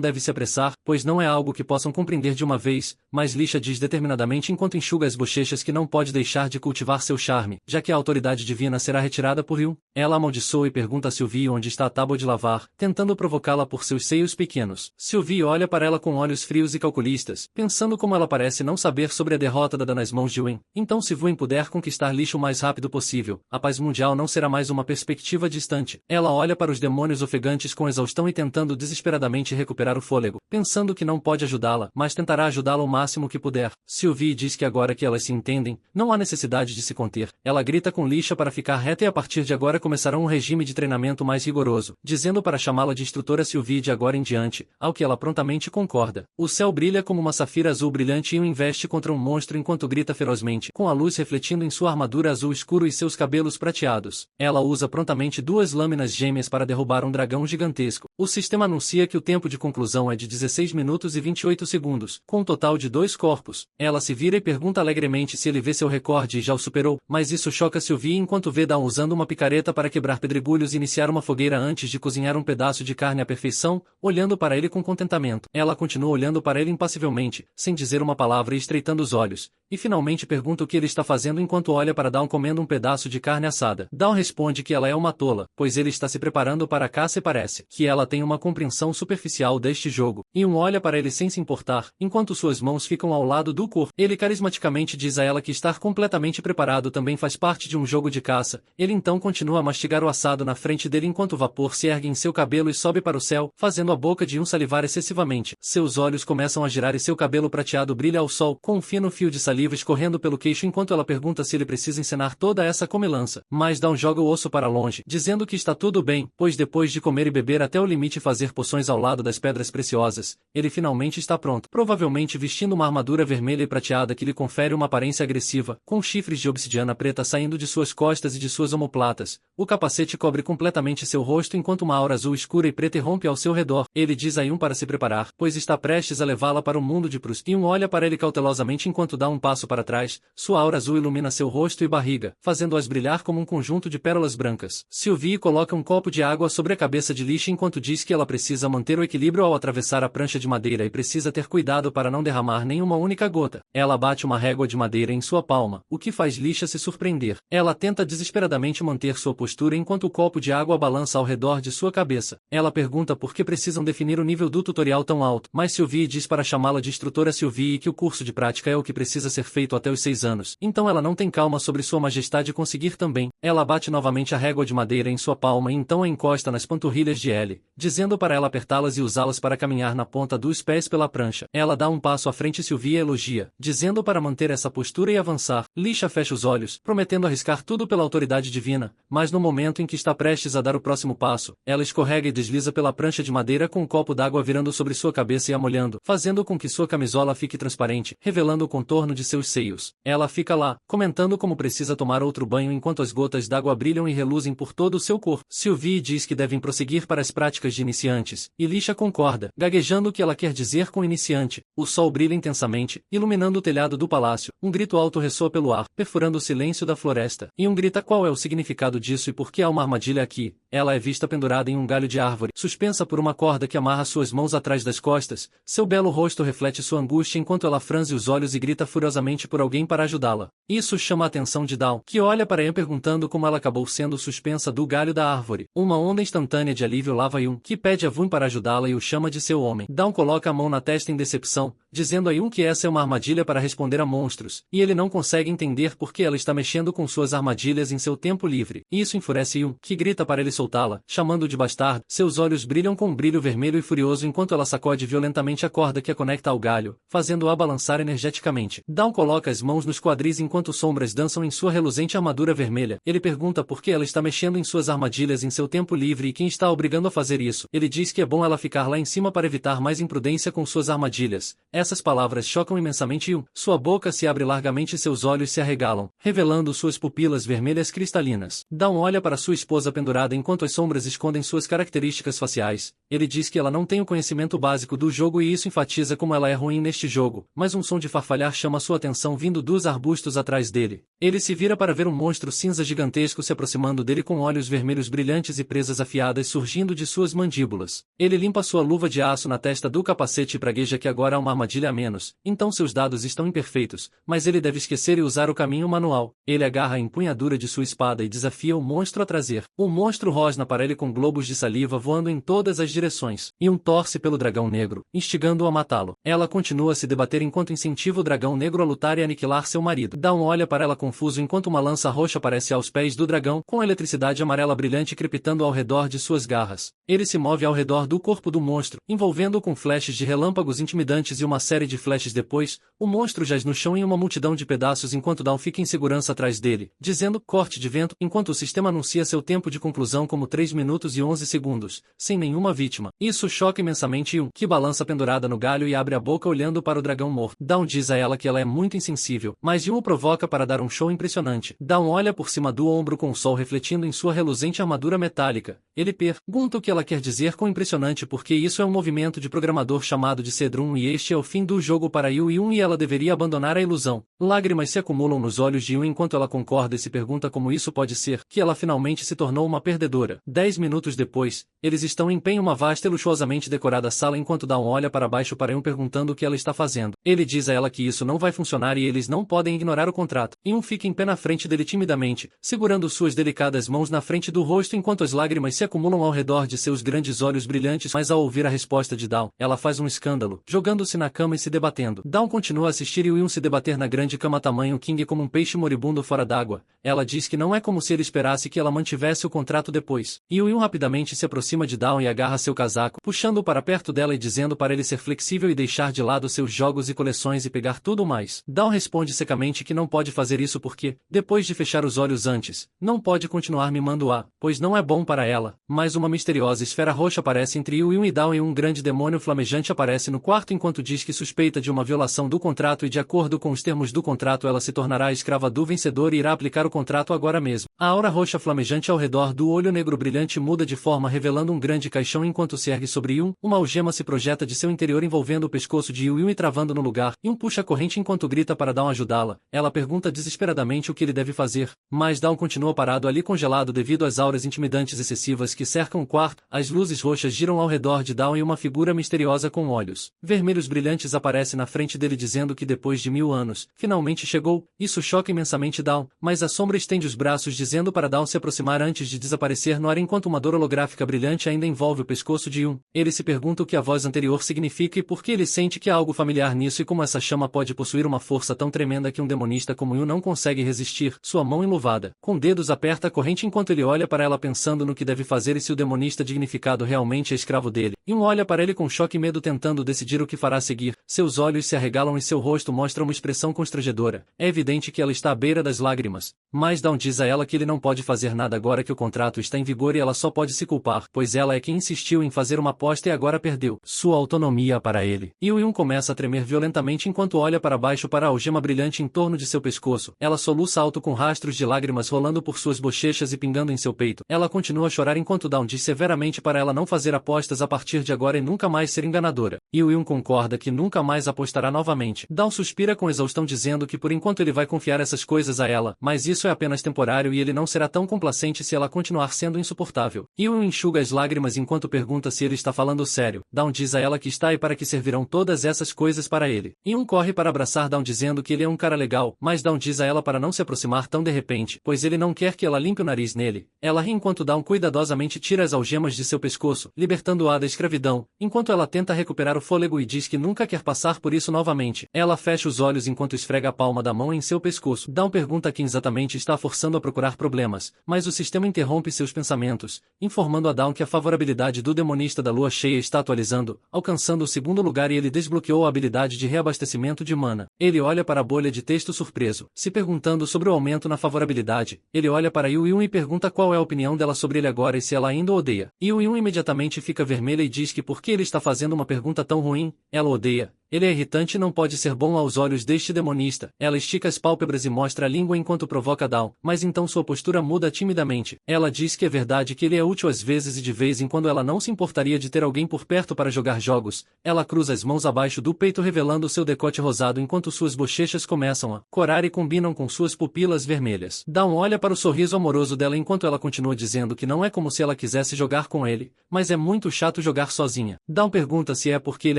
deve se apressar, pois não é algo que possam compreender de uma vez, mas Lisha diz determinadamente enquanto enxuga as bochechas que não pode deixar de cultivar seu charme, já que a autoridade divina será retirada por Ryu. Ela amaldiçoa e pergunta a Sylvie onde está a tábua de lavar, tentando provocá-la por seus seios pequenos. Sylvie olha para ela com olhos frios e calculistas, pensando como ela parece não saber sobre a derrota dada nas mãos de Wen. Então se Wen puder conquistar Lisha o mais rápido possível, a paz mundial não será mais uma perspectiva distante. Ela olha para os demônios ofegantes com exaustão e tentando desesperadamente recuperar o fôlego, pensando que não pode ajudá-la, mas tentará ajudá-la o máximo que puder. Sylvie diz que agora que elas se entendem, não há necessidade de se conter. Ela grita com Lisha para ficar reta e a partir de agora começarão um regime de treinamento mais rigoroso, dizendo para chamá-la de instrutora Sylvie de agora em diante, ao que ela prontamente concorda. O céu brilha como uma safira azul brilhante e o investe contra um monstro enquanto grita ferozmente, com a luz refletindo em sua armadura azul escuro e seus cabelos prateados. Ela usa prontamente duas lâminas gêmeas para derrubar um dragão gigantesco. O sistema anuncia que o tempo de conclusão é de 16 minutos e 28 segundos, com um total de 2 corpos. Ela se vira e pergunta alegremente se ele vê seu recorde e já o superou, mas isso choca Sylvie enquanto vê Dawn usando uma picareta para quebrar pedregulhos e iniciar uma fogueira antes de cozinhar um pedaço de carne à perfeição, olhando para ele com contentamento. Ela continua olhando para ele impassivelmente, sem dizer uma palavra e estreitando os olhos, e finalmente pergunta o que ele está fazendo enquanto olha para Dawn comendo um pedaço de carne assada. Dawn responde que ela é uma tola, pois ele está se preparando para a caça e parece que ela tem uma compreensão superficial deste jogo. E olha para ele sem se importar, enquanto suas mãos ficam ao lado do corpo. Ele carismaticamente diz a ela que estar completamente preparado também faz parte de um jogo de caça. Ele então continua a mastigar o assado na frente dele enquanto o vapor se ergue em seu cabelo e sobe para o céu, fazendo a boca de salivar excessivamente. Seus olhos começam a girar e seu cabelo prateado brilha ao sol, com um fino fio de saliva escorrendo pelo queixo enquanto ela pergunta se ele precisa encenar toda essa comilança. Mas Dawn joga o osso para longe, dizendo que está tudo bem, pois depois de comer e beber até o limite e fazer poções ao lado das pedras preciosas, ele finalmente está pronto, provavelmente vestindo uma armadura vermelha e prateada que lhe confere uma aparência agressiva, com chifres de obsidiana preta saindo de suas costas e de suas omoplatas. O capacete cobre completamente seu rosto enquanto uma aura azul escura e preta irrompe ao seu redor. Ele diz a Yun para se preparar, pois está prestes a levá-la para o mundo de Prus. Yun olha para ele cautelosamente enquanto dá um passo para trás. Sua aura azul ilumina seu rosto e barriga, fazendo-as brilhar como um conjunto de pérolas brancas. Sylvie coloca um copo de água sobre a cabeça de Lisha enquanto diz que ela precisa manter o equilíbrio ao atravessar a prancha de madeira e precisa ter cuidado para não derramar nenhuma única gota. Ela bate uma régua de madeira em sua palma, o que faz Lisha se surpreender. Ela tenta desesperadamente manter sua postura enquanto o copo de água balança ao redor de sua cabeça. Ela pergunta por que precisam definir o nível do tutorial tão alto, mas Sylvie diz para chamá-la de instrutora Sylvie e que o curso de prática é o que precisa ser feito até os 6 anos. Então ela não tem calma sobre sua majestade conseguir também. Ela bate novamente a régua de madeira em sua palma e então a encosta nas panturrilhas de Ellie, dizendo para ela apertá-las e usá-las para caminhar na ponta dos pés pela prancha. Ela dá um passo à frente e Sylvie a elogia, dizendo para manter essa postura e avançar. Lisha fecha os olhos, prometendo arriscar tudo pela autoridade divina, mas no momento em que está prestes a dar o próximo passo, ela escorrega e desliza pela prancha de madeira com um copo d'água virando sobre sua cabeça e a molhando, fazendo com que sua camisola fique transparente, revelando o contorno de seus seios. Ela fica lá, comentando como precisa tomar outro banho enquanto as gotas d'água brilham e reluzem por todo o seu corpo. Sylvie diz que devem prosseguir para as práticas características de iniciantes, e Lisha concorda, gaguejando o que ela quer dizer com iniciante. O sol brilha intensamente, iluminando o telhado do palácio. Um grito alto ressoa pelo ar, perfurando o silêncio da floresta. E grita qual é o significado disso e por que há uma armadilha aqui. Ela é vista pendurada em um galho de árvore, suspensa por uma corda que amarra suas mãos atrás das costas. Seu belo rosto reflete sua angústia enquanto ela franze os olhos e grita furiosamente por alguém para ajudá-la. Isso chama a atenção de Dawn, que olha para Yun perguntando como ela acabou sendo suspensa do galho da árvore. Uma onda instantânea de alívio lava Yun, que pede a Vun para ajudá-la e o chama de seu homem. Dawn coloca a mão na testa em decepção, dizendo a Yun que essa é uma armadilha para responder a monstros, e ele não consegue entender por que ela está mexendo com suas armadilhas em seu tempo livre. Isso enfurece Yun, que grita para ele soltá-la, chamando-o de bastardo. Seus olhos brilham com um brilho vermelho e furioso enquanto ela sacode violentamente a corda que a conecta ao galho, fazendo-a balançar energeticamente. Dawn coloca as mãos nos quadris enquanto sombras dançam em sua reluzente armadura vermelha. Ele pergunta por que ela está mexendo em suas armadilhas em seu tempo livre e quem está obrigando a fazer isso. Ele diz que é bom ela ficar lá em cima para evitar mais imprudência com suas armadilhas. Essas palavras chocam imensamente Yun. Sua boca se abre largamente e seus olhos se arregalam, revelando suas pupilas vermelhas cristalinas. Dawn olha para sua esposa pendurada enquanto as sombras escondem suas características faciais. Ele diz que ela não tem o conhecimento básico do jogo e isso enfatiza como ela é ruim neste jogo, mas um som de farfalhar chama sua atenção vindo dos arbustos atrás dele. Ele se vira para ver um monstro cinza gigantesco se aproximando dele com olhos vermelhos brilhantes e presas afiadas surgindo de suas mandíbulas. Ele limpa sua luva de aço na testa do capacete e pragueja que agora há uma armadilha a menos, então seus dados estão imperfeitos, mas ele deve esquecer e usar o caminho manual. Ele agarra a empunhadura de sua espada e desafia o monstro a trazer. O monstro rosna para ele com globos de saliva voando em todas as direções. Yun torce pelo dragão negro, instigando-o a matá-lo. Ela continua a se debater enquanto incentiva o dragão negro a lutar e aniquilar seu marido. Dawn olha para ela confuso enquanto uma lança roxa aparece aos pés do dragão, com eletricidade amarela brilhante crepitando ao redor de suas garras. Ele se move ao redor do corpo do monstro, envolvendo-o com flashes de relâmpagos intimidantes e uma série de flashes depois, o monstro jaz no chão em uma multidão de pedaços enquanto Dawn fica em segurança atrás dele, dizendo corte de vento, enquanto o sistema anuncia seu tempo de conclusão como 3 minutos e 11 segundos, sem nenhuma vítima. Isso choca imensamente Yun, que balança pendurada no galho e abre a boca olhando para o dragão morto. Dawn diz a ela que ela é muito insensível, mas Yun o provoca para dar um show impressionante. Dawn olha por cima do ombro com o sol refletindo em sua reluzente armadura metálica. Ele pergunta o que ela quer dizer com impressionante porque isso é um movimento de programador chamado de Cedrum e este é o fim do jogo para Yun e ela deveria abandonar a ilusão. Lágrimas se acumulam nos olhos de Yun enquanto ela concorda e se pergunta como isso pode ser, que ela finalmente se tornou uma perdedora. 10 minutos depois, eles estão em pé em uma vasta e luxuosamente decorada sala enquanto Dawn olha para baixo para Yun perguntando o que ela está fazendo. Ele diz a ela que isso não vai funcionar e eles não podem ignorar o contrato. Yun fica em pé na frente dele timidamente, segurando suas delicadas mãos na frente do rosto enquanto as lágrimas se acumulam ao redor de seus grandes olhos brilhantes, mas ao ouvir a resposta de Dawn, ela faz um escândalo, jogando-se na cama e se debatendo. Dawn continua a assistir Yun se debater na grande cama tamanho king como um peixe moribundo fora d'água. Ela diz que não é como se ele esperasse que ela mantivesse o contrato depois. E Yun rapidamente se aproxima de Dawn e agarra seu casaco, puxando-o para perto dela e dizendo para ele ser flexível e deixar de lado seus jogos e coleções e pegar tudo mais. Dawn responde secamente que não pode fazer isso porque, depois de fechar os olhos antes, não pode continuar mimando-a, pois não é bom para ela. Mas uma misteriosa esfera roxa aparece entre Yun e Dawn e um grande demônio flamejante aparece no quarto enquanto diz que suspeita de uma violação do contrato e de acordo com os termos do contrato ela se tornará a escrava do vencedor e irá aplicar o contrato agora mesmo. A aura roxa flamejante ao redor do olho negro brilhante muda de forma revelando um grande caixão enquanto se ergue sobre Yun, uma algema se projeta de seu interior envolvendo o pescoço de Yun e travando no lugar. Yun puxa a corrente enquanto grita para Dawn ajudá-la. Ela pergunta desesperadamente o que ele deve fazer, mas Dawn continua parado ali congelado devido às auras intimidantes excessivas que cercam o quarto. As luzes roxas giram ao redor de Dawn e uma figura misteriosa com olhos vermelhos brilhantes aparece na frente dele dizendo que depois de 1000 anos, finalmente chegou. Isso choca imensamente Dawn, mas a sombra estende os braços dizendo para Dawn se aproximar antes de desaparecer no ar enquanto uma dor holográfica brilhante ainda envolve o pescoço de Yun. Ele se pergunta o que a voz anterior significa e por que ele sente que há algo familiar nisso e como essa chama pode possuir uma força tão tremenda que um demonista como Yun não consegue resistir. Sua mão enluvada, com dedos aperta a corrente enquanto ele olha para ela pensando no que deve fazer e se o demonista dignificado realmente é escravo dele. Yun olha para ele com choque e medo tentando decidir o que fará a seguir. seguir, seus olhos se arregalam e seu rosto mostra uma expressão constrangedora. É evidente que ela está à beira das lágrimas. Mas Dawn diz a ela que ele não pode fazer nada agora que o contrato está em vigor e ela só pode se culpar, pois ela é quem insistiu em fazer uma aposta e agora perdeu sua autonomia para ele. Yu começa a tremer violentamente enquanto olha para baixo para a algema brilhante em torno de seu pescoço. Ela soluça alto com rastros de lágrimas rolando por suas bochechas e pingando em seu peito. Ela continua a chorar enquanto Dawn diz severamente para ela não fazer apostas a partir de agora e nunca mais ser enganadora. Yu concorda que nunca mais apostará novamente. Dawn suspira com exaustão dizendo que por enquanto ele vai confiar essas coisas a ela, mas isso é apenas temporário e ele não será tão complacente se ela continuar sendo insuportável. Yu enxuga as lágrimas enquanto pergunta se ele está falando sério. Dawn diz a ela que está e para que servirão todas essas coisas para ele. Yu corre para abraçar Dawn dizendo que ele é um cara legal, mas Dawn diz a ela para não se aproximar tão de repente, pois ele não quer que ela limpe o nariz nele. Ela ri enquanto Dawn cuidadosamente tira as algemas de seu pescoço, libertando-a da escravidão, enquanto ela tenta recuperar o fôlego e diz que nunca quer passar por isso novamente. Ela fecha os olhos enquanto esfrega a palma da mão em seu pescoço. Dawn pergunta quem exatamente está forçando a procurar problemas, mas o sistema interrompe seus pensamentos, informando a Dawn que a favorabilidade do demonista da lua cheia está atualizando, alcançando o segundo lugar e ele desbloqueou a habilidade de reabastecimento de mana. Ele olha para a bolha de texto surpreso, se perguntando sobre o aumento na favorabilidade. Ele olha para Yu e pergunta qual é a opinião dela sobre ele agora e se ela ainda o odeia. Yu imediatamente fica vermelha e diz que por que ele está fazendo uma pergunta tão ruim, ela o odeia. Ele é irritante e não pode ser bom aos olhos deste demonista. Ela estica as pálpebras e mostra a língua enquanto provoca Dawn, mas então sua postura muda timidamente. Ela diz que é verdade que ele é útil às vezes e de vez em quando ela não se importaria de ter alguém por perto para jogar jogos. Ela cruza as mãos abaixo do peito revelando seu decote rosado enquanto suas bochechas começam a corar e combinam com suas pupilas vermelhas. Dawn olha para o sorriso amoroso dela enquanto ela continua dizendo que não é como se ela quisesse jogar com ele, mas é muito chato jogar sozinha. Dawn pergunta se é porque ele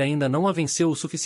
ainda não a venceu o suficiente.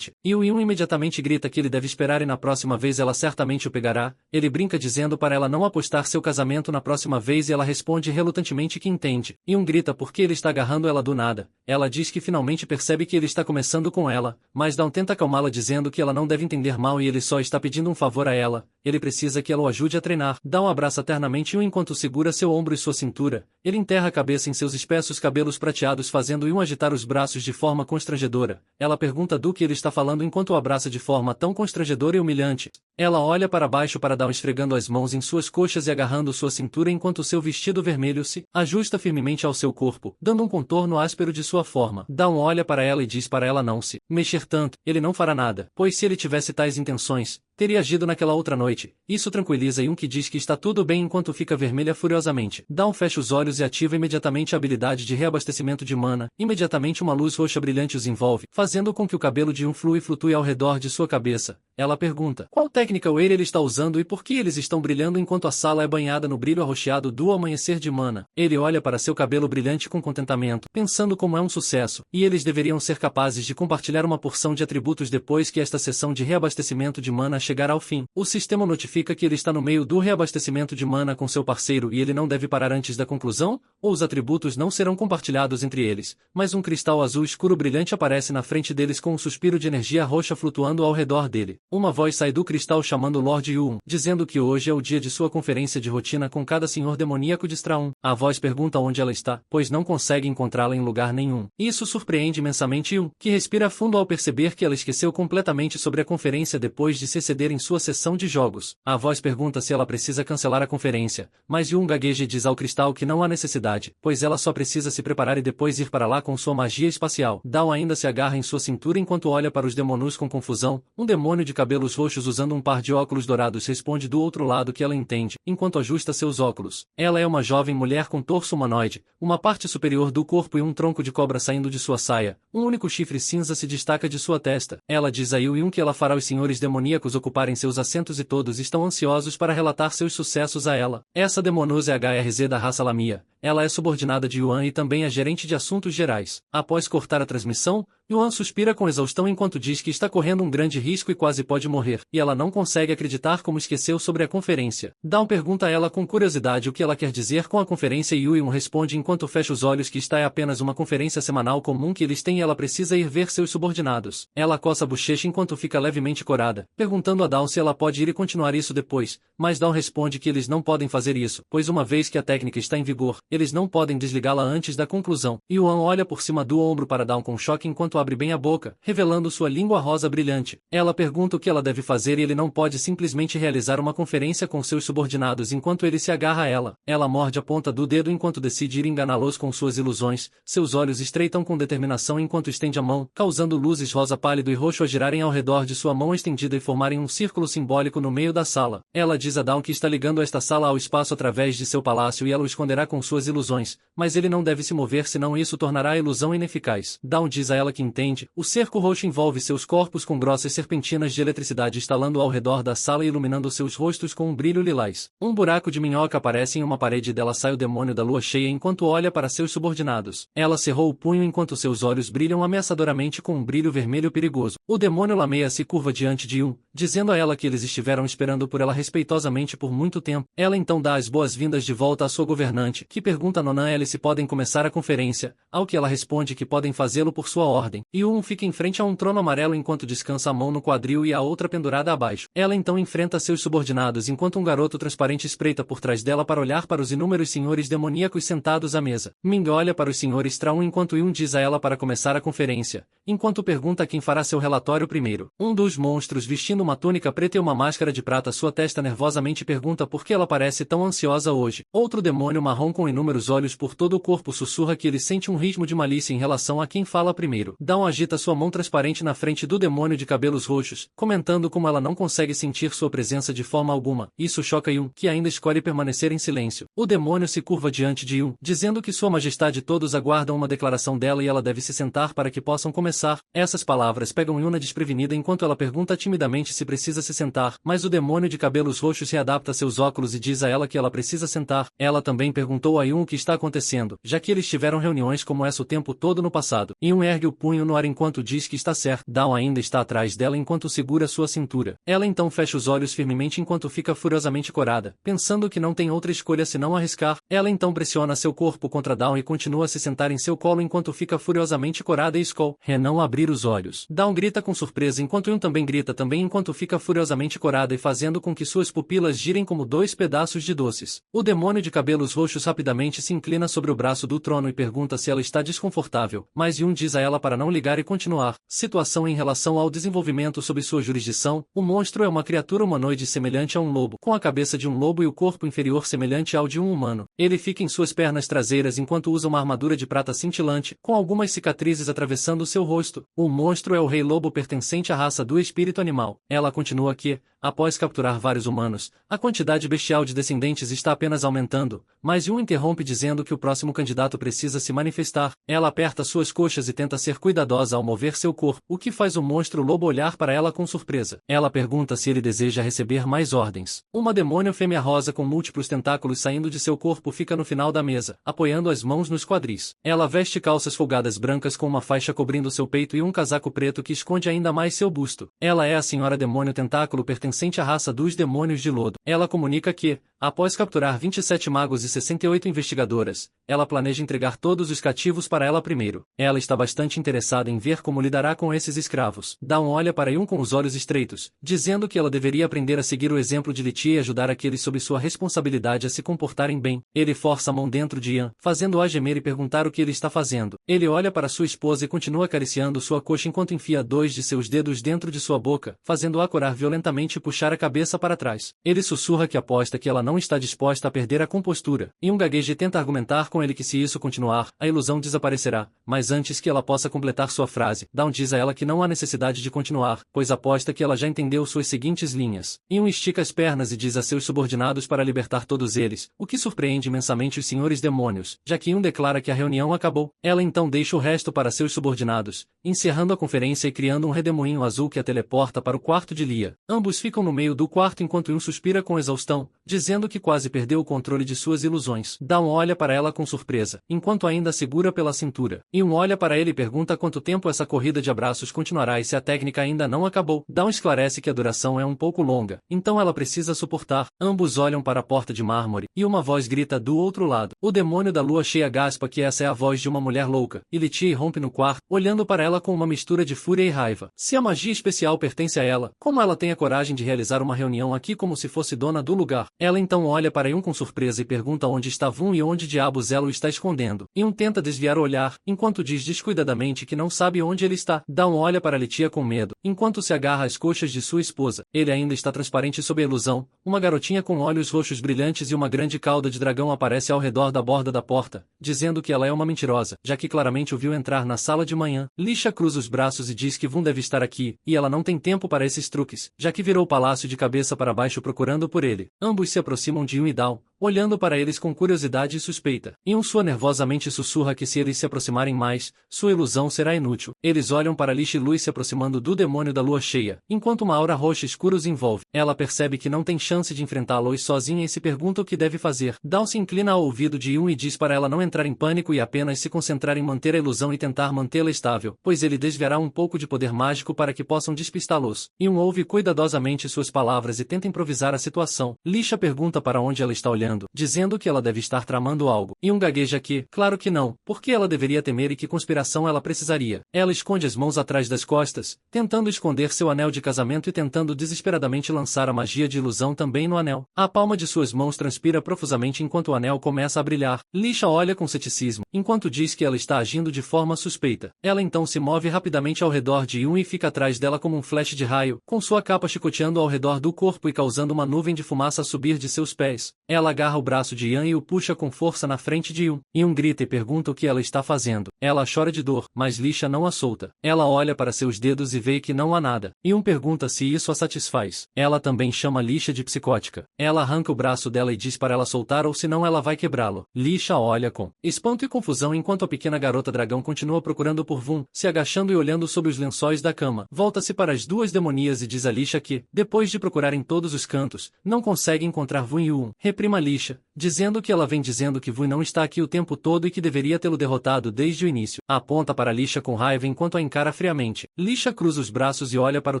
Yu imediatamente grita que ele deve esperar e na próxima vez ela certamente o pegará. Ele brinca dizendo para ela não apostar seu casamento na próxima vez e ela responde relutantemente que entende. Yu grita porque ele está agarrando ela do nada. Ela diz que finalmente percebe que ele está começando com ela, mas Dawn tenta acalmá-la dizendo que ela não deve entender mal e ele só está pedindo um favor a ela. Ele precisa que ela o ajude a treinar. Dawn abraça ternamente Yu enquanto segura seu ombro e sua cintura. Ele enterra a cabeça em seus espessos cabelos prateados fazendo Yu agitar os braços de forma constrangedora. Ela pergunta do que ele está falando enquanto o abraça de forma tão constrangedora e humilhante. Ela olha para baixo para Dawn esfregando as mãos em suas coxas e agarrando sua cintura enquanto seu vestido vermelho se ajusta firmemente ao seu corpo, dando um contorno áspero de sua forma. Dawn olha para ela e diz para ela não se mexer tanto. Ele não fará nada, pois se ele tivesse tais intenções, teria agido naquela outra noite. Isso tranquiliza Yun que diz que está tudo bem enquanto fica vermelha furiosamente. Dawn fecha os olhos e ativa imediatamente a habilidade de reabastecimento de mana. Imediatamente uma luz roxa brilhante os envolve, fazendo com que o cabelo de Yun flua e flutue ao redor de sua cabeça. Ela pergunta qual técnica Wei ele está usando e por que eles estão brilhando enquanto a sala é banhada no brilho arroxeado do amanhecer de mana. Ele olha para seu cabelo brilhante com contentamento, pensando como é um sucesso, e eles deveriam ser capazes de compartilhar uma porção de atributos depois que esta sessão de reabastecimento de mana chegar ao fim. O sistema notifica que ele está no meio do reabastecimento de mana com seu parceiro e ele não deve parar antes da conclusão, ou os atributos não serão compartilhados entre eles, mas um cristal azul escuro brilhante aparece na frente deles com um suspiro de energia roxa flutuando ao redor dele. Uma voz sai do cristal chamando Lord Yuun, dizendo que hoje é o dia de sua conferência de rotina com cada senhor demoníaco de Straum. A voz pergunta onde ela está, pois não consegue encontrá-la em lugar nenhum. Isso surpreende imensamente Yuun, que respira fundo ao perceber que ela esqueceu completamente sobre a conferência depois de se exceder em sua sessão de jogos. A voz pergunta se ela precisa cancelar a conferência, mas Yuun gagueja e diz ao cristal que não há necessidade, pois ela só precisa se preparar e depois ir para lá com sua magia espacial. Dawn ainda se agarra em sua cintura enquanto olha para os demonus com confusão. Um demônio de cabelos roxos usando um par de óculos dourados responde do outro lado que ela entende, enquanto ajusta seus óculos. Ela é uma jovem mulher com torso humanoide, uma parte superior do corpo e um tronco de cobra saindo de sua saia. Um único chifre cinza se destaca de sua testa. Ela diz a Yuun que ela fará os senhores demoníacos ocuparem seus assentos e todos estão ansiosos para relatar seus sucessos a ela. Essa demonus é a HRZ da raça Lamia. Ela é subordinada de Yuan e também é gerente de assuntos gerais. Após cortar a transmissão, Yuan suspira com exaustão enquanto diz que está correndo um grande risco e quase pode morrer, e ela não consegue acreditar como esqueceu sobre a conferência. Dawn pergunta a ela com curiosidade o que ela quer dizer com a conferência e Yuan responde enquanto fecha os olhos que está é apenas uma conferência semanal comum que eles têm e ela precisa ir ver seus subordinados. Ela coça a bochecha enquanto fica levemente corada, perguntando a Dawn se ela pode ir e continuar isso depois, mas Dawn responde que eles não podem fazer isso, pois uma vez que a técnica está em vigor, eles não podem desligá-la antes da conclusão. Yuan olha por cima do ombro para Dawn com choque enquanto abre bem a boca, revelando sua língua rosa brilhante. Ela pergunta o que ela deve fazer e ele não pode simplesmente realizar uma conferência com seus subordinados enquanto ele se agarra a ela. Ela morde a ponta do dedo enquanto decide ir enganá-los com suas ilusões. Seus olhos estreitam com determinação enquanto estende a mão, causando luzes rosa pálido e roxo a girarem ao redor de sua mão estendida e formarem um círculo simbólico no meio da sala. Ela diz a Dawn que está ligando esta sala ao espaço através de seu palácio e ela o esconderá com suas ilusões, mas ele não deve se mover senão isso tornará a ilusão ineficaz. Dawn diz a ela que entende. O cerco roxo envolve seus corpos com grossas serpentinas de eletricidade estalando ao redor da sala e iluminando seus rostos com um brilho lilás. Um buraco de minhoca aparece em uma parede e dela sai o demônio da lua cheia enquanto olha para seus subordinados. Ela cerrou o punho enquanto seus olhos brilham ameaçadoramente com um brilho vermelho perigoso. O demônio lameia se curva diante de Yun, dizendo a ela que eles estiveram esperando por ela respeitosamente por muito tempo. Ela então dá as boas-vindas de volta à sua governante, que pergunta a Nona L se podem começar a conferência, ao que ela responde que podem fazê-lo por sua ordem. Yun fica em frente a um trono amarelo enquanto descansa a mão no quadril e a outra pendurada abaixo. Ela então enfrenta seus subordinados enquanto um garoto transparente espreita por trás dela para olhar para os inúmeros senhores demoníacos sentados à mesa. Ming olha para os senhores Traun enquanto Yun diz a ela para começar a conferência, enquanto pergunta quem fará seu relatório primeiro. Um dos monstros vestindo uma túnica preta e uma máscara de prata sua testa nervosamente pergunta por que ela parece tão ansiosa hoje. Outro demônio marrom com inúmeros olhos por todo o corpo sussurra que ele sente um ritmo de malícia em relação a quem fala primeiro. Dawn agita sua mão transparente na frente do demônio de cabelos roxos, comentando como ela não consegue sentir sua presença de forma alguma. Isso choca Yun, que ainda escolhe permanecer em silêncio. O demônio se curva diante de Yun, dizendo que sua majestade todos aguardam uma declaração dela e ela deve se sentar para que possam começar. Essas palavras pegam Yuna desprevenida enquanto ela pergunta timidamente se precisa se sentar, mas o demônio de cabelos roxos readapta seus óculos e diz a ela que ela precisa sentar. Ela também perguntou a Yun o que está acontecendo, já que eles tiveram reuniões como essa o tempo todo no passado. Yun ergue o punho no ar enquanto diz que está certo. Dawn ainda está atrás dela enquanto segura sua cintura. Ela então fecha os olhos firmemente enquanto fica furiosamente corada, pensando que não tem outra escolha senão arriscar. Ela então pressiona seu corpo contra Dawn e continua a se sentar em seu colo enquanto fica furiosamente corada e Skull não abrir os olhos. Dawn grita com surpresa enquanto Yun também grita enquanto fica furiosamente corada e fazendo com que suas pupilas girem como dois pedaços de doces. O demônio de cabelos roxos rapidamente se inclina sobre o braço do trono e pergunta se ela está desconfortável, mas Yun diz a ela para não ligar e continuar. Situação em relação ao desenvolvimento sob sua jurisdição. O monstro é uma criatura humanoide semelhante a um lobo, com a cabeça de um lobo e o corpo inferior semelhante ao de um humano. Ele fica em suas pernas traseiras enquanto usa uma armadura de prata cintilante, com algumas cicatrizes atravessando seu rosto. O monstro é o rei lobo pertencente à raça do espírito animal. Ela continua que, após capturar vários humanos, a quantidade bestial de descendentes está apenas aumentando, mas Yun interrompe dizendo que o próximo candidato precisa se manifestar. Ela aperta suas coxas e tenta ser cuidadosa ao mover seu corpo, o que faz o monstro lobo olhar para ela com surpresa. Ela pergunta se ele deseja receber mais ordens. Uma demônio fêmea rosa com múltiplos tentáculos saindo de seu corpo fica no final da mesa, apoiando as mãos nos quadris. Ela veste calças folgadas brancas com uma faixa cobrindo seu peito e um casaco preto que esconde ainda mais seu busto. Ela é a senhora demônio tentáculo pertencente à raça dos demônios de lodo. Ela comunica que, após capturar 27 magos e 68 investigadoras, ela planeja entregar todos os cativos para ela primeiro. Ela está bastante interessada em ver como lidará com esses escravos. Dawn olha para Yun com os olhos estreitos, dizendo que ela deveria aprender a seguir o exemplo de Litia e ajudar aqueles sob sua responsabilidade a se comportarem bem. Ele força a mão dentro de Yan, fazendo-a gemer e perguntar o que ele está fazendo. Ele olha para sua esposa e continua acariciando sua coxa enquanto enfia 2 de seus dedos dentro de sua boca, fazendo-a corar violentamente e puxar a cabeça para trás. Ele sussurra que aposta que ela não está disposta a perder a compostura, e um gaguejo tenta argumentar com ele que se isso continuar, a ilusão desaparecerá, mas antes que ela possa completar sua frase, Dawn diz a ela que não há necessidade de continuar, pois aposta que ela já entendeu suas seguintes linhas. Yun estica as pernas e diz a seus subordinados para libertar todos eles, o que surpreende imensamente os senhores demônios, já que Yun declara que a reunião acabou. Ela então deixa o resto para seus subordinados, encerrando a conferência e criando um redemoinho azul que a teleporta para o quarto de Lia. Ambos ficam no meio do quarto enquanto Yun suspira com exaustão, dizendo que quase perdeu o controle de suas ilusões. Dawn olha para ela com surpresa, enquanto ainda a segura pela cintura. Yun olha para ele e pergunta quanto tempo essa corrida de abraços continuará e se a técnica ainda não acabou. Dawn esclarece que a duração é um pouco longa, então ela precisa suportar. Ambos olham para a porta de mármore, e uma voz grita do outro lado. O demônio da lua cheia gaspa que essa é a voz de uma mulher louca, e Litia irrompe no quarto, olhando para ela com uma mistura de fúria e raiva. Se a magia especial pertence a ela, como ela tem a coragem de pretende realizar uma reunião aqui como se fosse dona do lugar. Ela então olha para Yun com surpresa e pergunta onde está Vun e onde diabos ela o está escondendo. Yun tenta desviar o olhar, enquanto diz descuidadamente que não sabe onde ele está. Dawn olha para Litia com medo, enquanto se agarra às coxas de sua esposa. Ele ainda está transparente sob a ilusão. Uma garotinha com olhos roxos brilhantes e uma grande cauda de dragão aparece ao redor da borda da porta, dizendo que ela é uma mentirosa, já que claramente o viu entrar na sala de manhã. Lisha cruza os braços e diz que Vun deve estar aqui, e ela não tem tempo para esses truques, já que virou o palácio de cabeça para baixo procurando por ele. Ambos se aproximam de Yun e Dawn, olhando para eles com curiosidade e suspeita. Yun sua nervosamente sussurra que se eles se aproximarem mais, sua ilusão será inútil. Eles olham para Lisha e Lui se aproximando do demônio da lua cheia, enquanto uma aura roxa escura os envolve. Ela percebe que não tem chance de enfrentar Lui sozinha e se pergunta o que deve fazer. Dawn se inclina ao ouvido de Yun e diz para ela não entrar em pânico e apenas se concentrar em manter a ilusão e tentar mantê-la estável, pois ele desviará um pouco de poder mágico para que possam despistá-los. Yun ouve cuidadosamente suas palavras e tenta improvisar a situação. Lisha pergunta para onde ela está olhando, dizendo que ela deve estar tramando algo. Yun gagueja que, claro que não, porque ela deveria temer e que conspiração ela precisaria. Ela esconde as mãos atrás das costas, tentando esconder seu anel de casamento e tentando desesperadamente lançar a magia de ilusão também no anel. A palma de suas mãos transpira profusamente enquanto o anel começa a brilhar. Lisha olha com ceticismo, enquanto diz que ela está agindo de forma suspeita. Ela então se move rapidamente ao redor de Yun e fica atrás dela como um flash de raio, com sua capa chicoteando ao redor do corpo e causando uma nuvem de fumaça a subir de seus pés. Ela agarra o braço de Yan e o puxa com força na frente de Yun. Yun grita e pergunta o que ela está fazendo. Ela chora de dor, mas Lisha não a solta. Ela olha para seus dedos e vê que não há nada. Yun pergunta se isso a satisfaz. Ela também chama Lisha de psicótica. Ela arranca o braço dela e diz para ela soltar ou senão ela vai quebrá-lo. Lisha olha com espanto e confusão enquanto a pequena garota dragão continua procurando por Vun, se agachando e olhando sob os lençóis da cama. Volta-se para as duas demonias e diz a Lisha que, depois de procurar em todos os cantos, não consegue encontrar Vun e Yun. Reprima Lisha, dizendo que ela vem dizendo que Vun não está aqui o tempo todo e que deveria tê-lo derrotado desde o início. Aponta para Lisha com raiva enquanto a encara friamente. Lisha cruza os braços e olha para o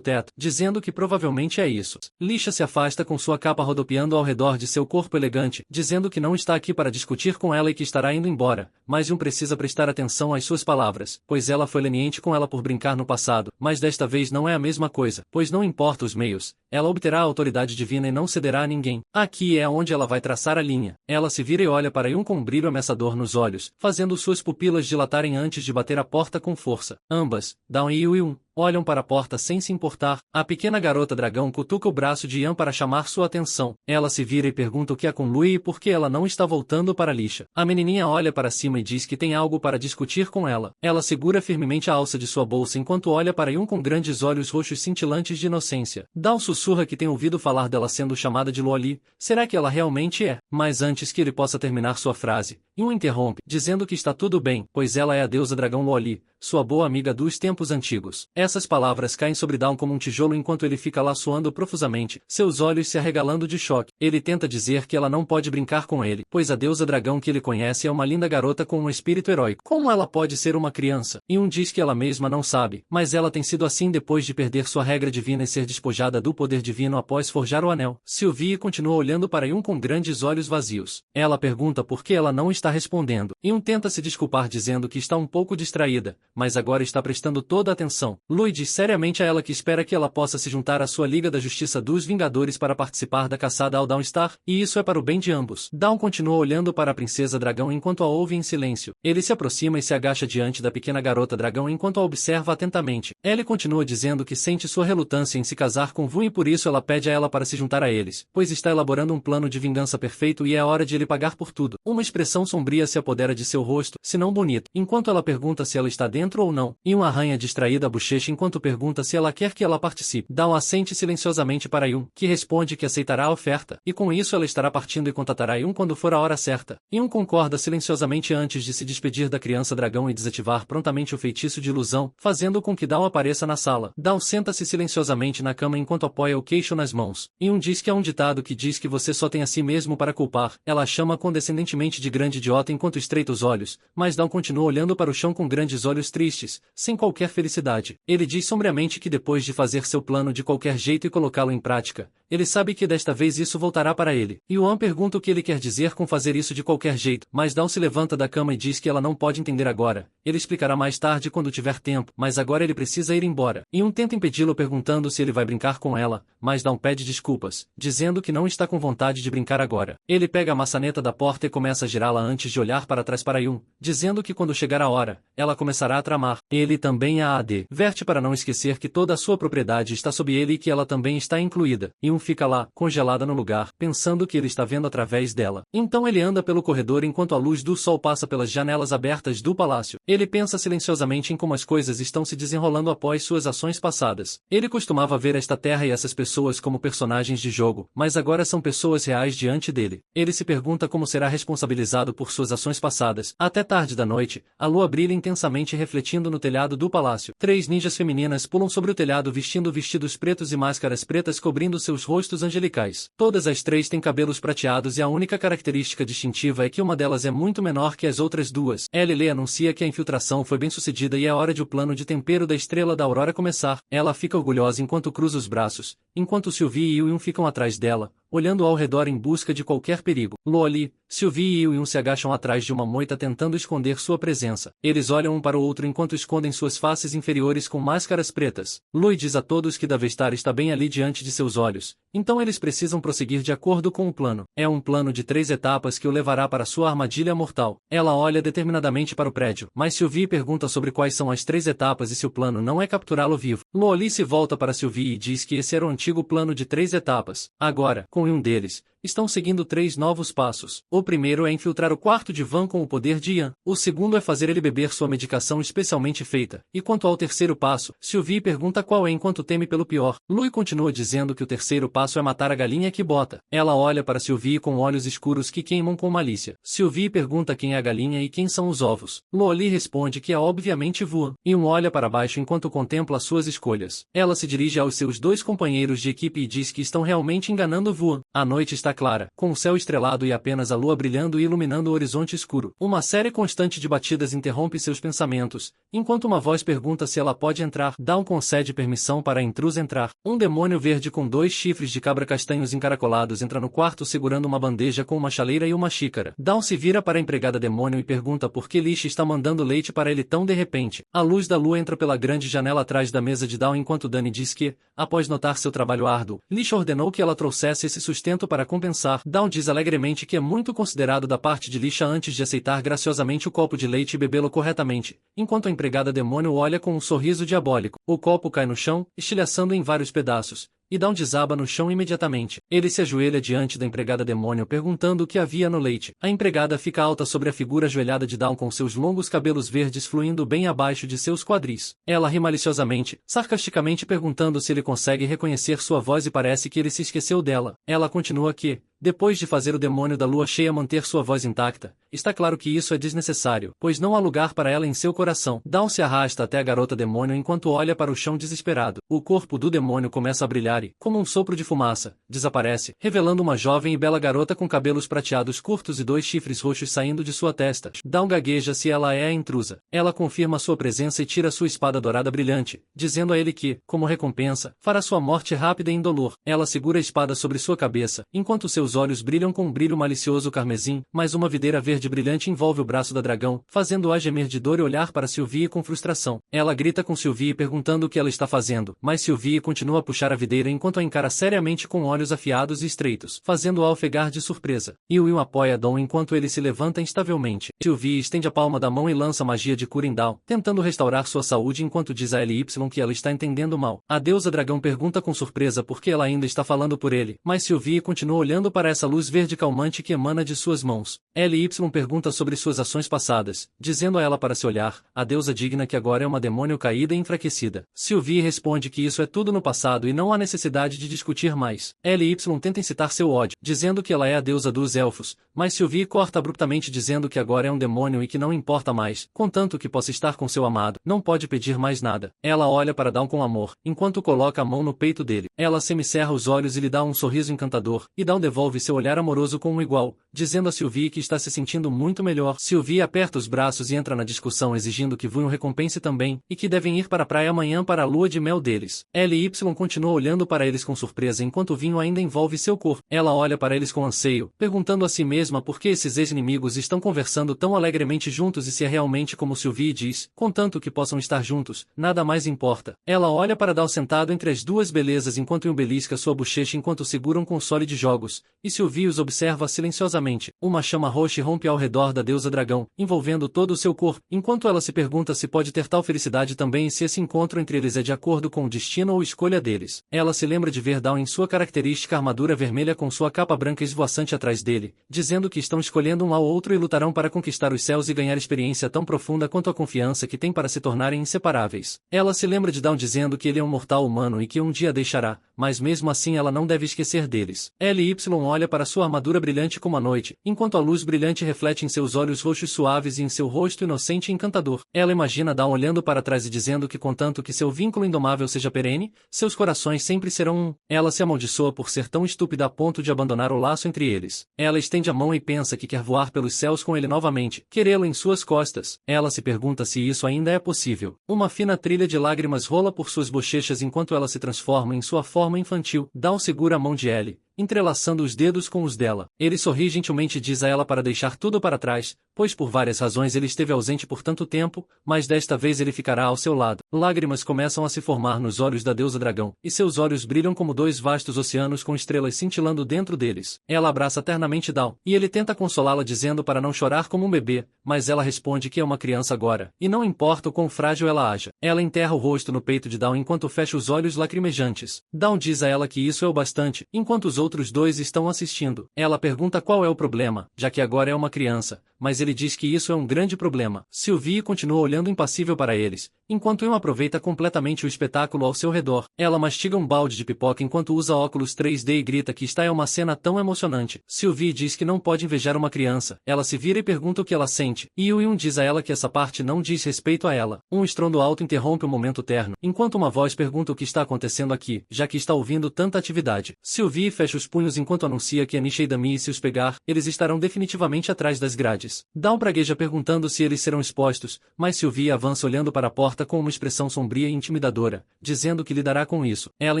teto, dizendo que provavelmente é isso. Lisha se afasta com sua capa rodopiando ao redor de seu corpo elegante, dizendo que não está aqui para discutir com ela e que estará indo embora, mas Yun precisa prestar atenção às suas palavras, pois ela foi leniente com ela por brincar no passado, mas desta vez não é a mesma coisa, pois não importa os meios, ela obterá a autoridade divina e não cederá a ninguém. Aqui é onde ela vai traçar a linha. Ela se vira e olha para Yun com um brilho ameaçador nos olhos, fazendo suas pupilas dilatarem antes de bater a porta com força. Ambas, Dawn e Yun, olham para a porta sem se importar. A pequena garota dragão cutuca o braço de Yan para chamar sua atenção. Ela se vira e pergunta o que há com Lui e por que ela não está voltando para Lisha. A menininha olha para cima e diz que tem algo para discutir com ela. Ela segura firmemente a alça de sua bolsa enquanto olha para Yun com grandes olhos roxos cintilantes de inocência. Dawn sussurra que tem ouvido falar dela sendo chamada de Luoli. Será que ela realmente é? Mas antes que ele possa terminar sua frase, Yun interrompe, dizendo que está tudo bem, pois ela é a deusa dragão Luoli, sua boa amiga dos tempos antigos. Essas palavras caem sobre Dawn como um tijolo enquanto ele fica lá suando profusamente, seus olhos se arregalando de choque. Ele tenta dizer que ela não pode brincar com ele, pois a deusa dragão que ele conhece é uma linda garota com um espírito heróico. Como ela pode ser uma criança? Yun diz que ela mesma não sabe, mas ela tem sido assim depois de perder sua regra divina e ser despojada do poder divino após forjar o anel. Sylvie continua olhando para Yun com grandes olhos vazios. Ela pergunta por que ela não está respondendo. Yun tenta se desculpar dizendo que está um pouco distraída, mas agora está prestando toda a atenção. Lui diz seriamente a ela que espera que ela possa se juntar à sua Liga da Justiça dos Vingadores para participar da caçada ao Dawnstar, e isso é para o bem de ambos. Dawn continua olhando para a princesa dragão enquanto a ouve em silêncio. Ele se aproxima e se agacha diante da pequena garota dragão enquanto a observa atentamente. Ellie continua dizendo que sente sua relutância em se casar com Vun e por isso ela pede a ela para se juntar a eles, pois está elaborando um plano de vingança perfeito e é a hora de ele pagar por tudo. Uma expressão sombria se apodera de seu rosto, se não bonito, enquanto ela pergunta se ela está dentro ou não, e uma arranha distraída a bochecha enquanto pergunta se ela quer que ela participe. Dawn assente silenciosamente para Yun, que responde que aceitará a oferta, e com isso ela estará partindo e contatará Yun quando for a hora certa. Yun concorda silenciosamente antes de se despedir da criança dragão e desativar prontamente o feitiço de ilusão, fazendo com que Dawn apareça na sala. Dawn senta-se silenciosamente na cama enquanto apoia o queixo nas mãos. Yun diz que há um ditado que diz que você só tem a si mesmo para culpar. Ela a chama condescendentemente de grande idiota enquanto estreita os olhos, mas Dawn continua olhando para o chão com grandes olhos tristes, sem qualquer felicidade. Ele diz sombriamente que depois de fazer seu plano de qualquer jeito e colocá-lo em prática, ele sabe que desta vez isso voltará para ele. Yuan pergunta o que ele quer dizer com fazer isso de qualquer jeito, mas Dawn se levanta da cama e diz que ela não pode entender agora. Ele explicará mais tarde quando tiver tempo, mas agora ele precisa ir embora. Yuan tenta impedi-lo perguntando se ele vai brincar com ela, mas Dawn pede desculpas, dizendo que não está com vontade de brincar agora. Ele pega a maçaneta da porta e começa a girá-la antes de olhar para trás para Yuan, dizendo que quando chegar a hora, ela começará a tramar. Ele também a adverte para não esquecer que toda a sua propriedade está sob ele e que ela também está incluída. Yuan fica lá, congelada no lugar, pensando que ele está vendo através dela. Então ele anda pelo corredor enquanto a luz do sol passa pelas janelas abertas do palácio. Ele pensa silenciosamente em como as coisas estão se desenrolando após suas ações passadas. Ele costumava ver esta terra e essas pessoas como personagens de jogo, mas agora são pessoas reais diante dele. Ele se pergunta como será responsabilizado por suas ações passadas. Até tarde da noite, a lua brilha intensamente refletindo no telhado do palácio. 3 ninjas femininas pulam sobre o telhado vestindo vestidos pretos e máscaras pretas cobrindo seus rostos angelicais. Todas as 3 têm cabelos prateados e a única característica distintiva é que uma delas é muito menor que as outras duas. Lily anuncia que a infiltração foi bem sucedida e é hora de o plano de tempero da Estrela da Aurora começar. Ela fica orgulhosa enquanto cruza os braços, enquanto Sylvie e Yuan ficam atrás dela, olhando ao redor em busca de qualquer perigo. Loli, Sylvie e Yuan se agacham atrás de uma moita tentando esconder sua presença. Eles olham um para o outro enquanto escondem suas faces inferiores com máscaras pretas. Lui diz a todos que Davestar está bem ali diante de seus olhos, então eles precisam prosseguir de acordo com o plano. É um plano de 3 etapas que o levará para sua armadilha mortal. Ela olha determinadamente para o prédio, mas Sylvie pergunta sobre quais são as 3 etapas e se o plano não é capturá-lo vivo. Loli se volta para Sylvie e diz que esse era o antigo plano de 3 etapas. Agora, com um deles, estão seguindo 3 novos passos. O primeiro é infiltrar o quarto de Van com o poder de Yan. O segundo é fazer ele beber sua medicação especialmente feita. E quanto ao terceiro passo, Sylvie pergunta qual é enquanto teme pelo pior. Lui continua dizendo que o terceiro passo é matar a galinha que bota. Ela olha para Sylvie com olhos escuros que queimam com malícia. Sylvie pergunta quem é a galinha e quem são os ovos. Loli responde que é obviamente Vuan. Yuan olha para baixo enquanto contempla suas escolhas. Ela se dirige aos seus 2 companheiros de equipe e diz que estão realmente enganando Vuan. A noite está clara, com o céu estrelado e apenas a lua brilhando e iluminando o horizonte escuro. Uma série constante de batidas interrompe seus pensamentos, enquanto uma voz pergunta se ela pode entrar. Dawn concede permissão para a intrusa entrar. Um demônio verde com 2 chifres de cabra castanhos encaracolados entra no quarto segurando uma bandeja com uma chaleira e uma xícara. Dawn se vira para a empregada demônio e pergunta por que Lish está mandando leite para ele tão de repente. A luz da lua entra pela grande janela atrás da mesa de Dawn enquanto Dani diz que, após notar seu trabalho árduo, Lish ordenou que ela trouxesse esse sustento para compensar. Dawn diz alegremente que é muito considerado da parte de Lisha antes de aceitar graciosamente o copo de leite e bebê-lo corretamente, enquanto a empregada demônio olha com um sorriso diabólico. O copo cai no chão, estilhaçando em vários pedaços, e Dawn desaba no chão imediatamente. Ele se ajoelha diante da empregada demônio perguntando o que havia no leite. A empregada fica alta sobre a figura ajoelhada de Dawn com seus longos cabelos verdes fluindo bem abaixo de seus quadris. Ela ri maliciosamente, sarcasticamente perguntando se ele consegue reconhecer sua voz e parece que ele se esqueceu dela. Ela continua que, depois de fazer o demônio da lua cheia manter sua voz intacta, está claro que isso é desnecessário, pois não há lugar para ela em seu coração. Dawn se arrasta até a garota demônio enquanto olha para o chão desesperado. O corpo do demônio começa a brilhar e, como um sopro de fumaça, desaparece, revelando uma jovem e bela garota com cabelos prateados curtos e 2 chifres roxos saindo de sua testa. Dawn gagueja se ela é a intrusa. Ela confirma sua presença e tira sua espada dourada brilhante, dizendo a ele que, como recompensa, fará sua morte rápida e indolor. Ela segura a espada sobre sua cabeça, enquanto seus olhos brilham com um brilho malicioso carmesim, mas uma videira verde brilhante envolve o braço da dragão, fazendo-a gemer de dor e olhar para Sylvie com frustração. Ela grita com Sylvie perguntando o que ela está fazendo, mas Sylvie continua a puxar a videira enquanto a encara seriamente com olhos afiados e estreitos, fazendo-a ofegar de surpresa. Yuan apoia Dawn enquanto ele se levanta instavelmente. Sylvie estende a palma da mão e lança magia de cura em Dawn, tentando restaurar sua saúde enquanto diz a Ly que ela está entendendo mal. A deusa dragão pergunta com surpresa por que ela ainda está falando por ele, mas Sylvie continua olhando para essa luz verde calmante que emana de suas mãos. Ly pergunta sobre suas ações passadas, dizendo a ela para se olhar, a deusa digna que agora é uma demônio caída e enfraquecida. Sylvie responde que isso é tudo no passado e não há necessidade de discutir mais. Ly tenta incitar seu ódio, dizendo que ela é a deusa dos elfos, mas Sylvie corta abruptamente dizendo que agora é um demônio e que não importa mais, contanto que possa estar com seu amado, não pode pedir mais nada. Ela olha para Dawn com amor, enquanto coloca a mão no peito dele. Ela semicerra os olhos e lhe dá um sorriso encantador, e Dawn devolve envolve seu olhar amoroso com um igual, dizendo a Sylvie que está se sentindo muito melhor. Sylvie aperta os braços e entra na discussão exigindo que Vuion recompense também, e que devem ir para a praia amanhã para a lua de mel deles. Ela e Y continua olhando para eles com surpresa enquanto o vinho ainda envolve seu corpo. Ela olha para eles com anseio, perguntando a si mesma por que esses ex-inimigos estão conversando tão alegremente juntos e se é realmente como Sylvie diz, contanto que possam estar juntos, nada mais importa. Ela olha para Dal sentado entre as duas belezas enquanto belisca sua bochecha enquanto seguram o console de jogos, e Sylvie os observa silenciosamente. Uma chama roxa rompe ao redor da deusa dragão, envolvendo todo o seu corpo, enquanto ela se pergunta se pode ter tal felicidade também e se esse encontro entre eles é de acordo com o destino ou escolha deles. Ela se lembra de ver Dal em sua característica armadura vermelha com sua capa branca esvoaçante atrás dele, dizendo que estão escolhendo um ao outro e lutarão para conquistar os céus e ganhar experiência tão profunda quanto a confiança que têm para se tornarem inseparáveis. Ela se lembra de Dal dizendo que ele é um mortal humano e que um dia deixará, mas mesmo assim ela não deve esquecer deles. Ela e Y olha para sua armadura brilhante como a noite, enquanto a luz brilhante reflete em seus olhos roxos suaves e em seu rosto inocente e encantador. Ela imagina Dal olhando para trás e dizendo que contanto que seu vínculo indomável seja perene, seus corações sempre serão um. Ela se amaldiçoa por ser tão estúpida a ponto de abandonar o laço entre eles. Ela estende a mão e pensa que quer voar pelos céus com ele novamente, querê-lo em suas costas. Ela se pergunta se isso ainda é possível. Uma fina trilha de lágrimas rola por suas bochechas enquanto ela se transforma em sua forma infantil. Dal segura a mão de Ellie, entrelaçando os dedos com os dela. Ele sorri gentilmente e diz a ela para deixar tudo para trás, pois por várias razões ele esteve ausente por tanto tempo, mas desta vez ele ficará ao seu lado. Lágrimas começam a se formar nos olhos da deusa dragão, e seus olhos brilham como dois vastos oceanos com estrelas cintilando dentro deles. Ela abraça ternamente Dal, e ele tenta consolá-la dizendo para não chorar como um bebê, mas ela responde que é uma criança agora, e não importa o quão frágil ela haja. Ela enterra o rosto no peito de Dal enquanto fecha os olhos lacrimejantes. Dal diz a ela que isso é o bastante, enquanto os outros dois estão assistindo. Ela pergunta qual é o problema, já que agora é uma criança, mas ele diz que isso é um grande problema. Sylvie continua olhando impassível para eles, enquanto Eun aproveita completamente o espetáculo ao seu redor. Ela mastiga um balde de pipoca enquanto usa óculos 3D e grita que está é uma cena tão emocionante. Sylvie diz que não pode invejar uma criança. Ela se vira e pergunta o que ela sente, e Eun diz a ela que essa parte não diz respeito a ela. Um estrondo alto interrompe o momento terno, enquanto uma voz pergunta o que está acontecendo aqui, já que está ouvindo tanta atividade. Sylvie fecha os punhos enquanto anuncia que Anisha e Dami, se os pegar, eles estarão definitivamente atrás das grades. Dal pragueja perguntando se eles serão expostos, mas Sylvie avança olhando para a porta com uma expressão sombria e intimidadora, dizendo que lidará com isso. Ela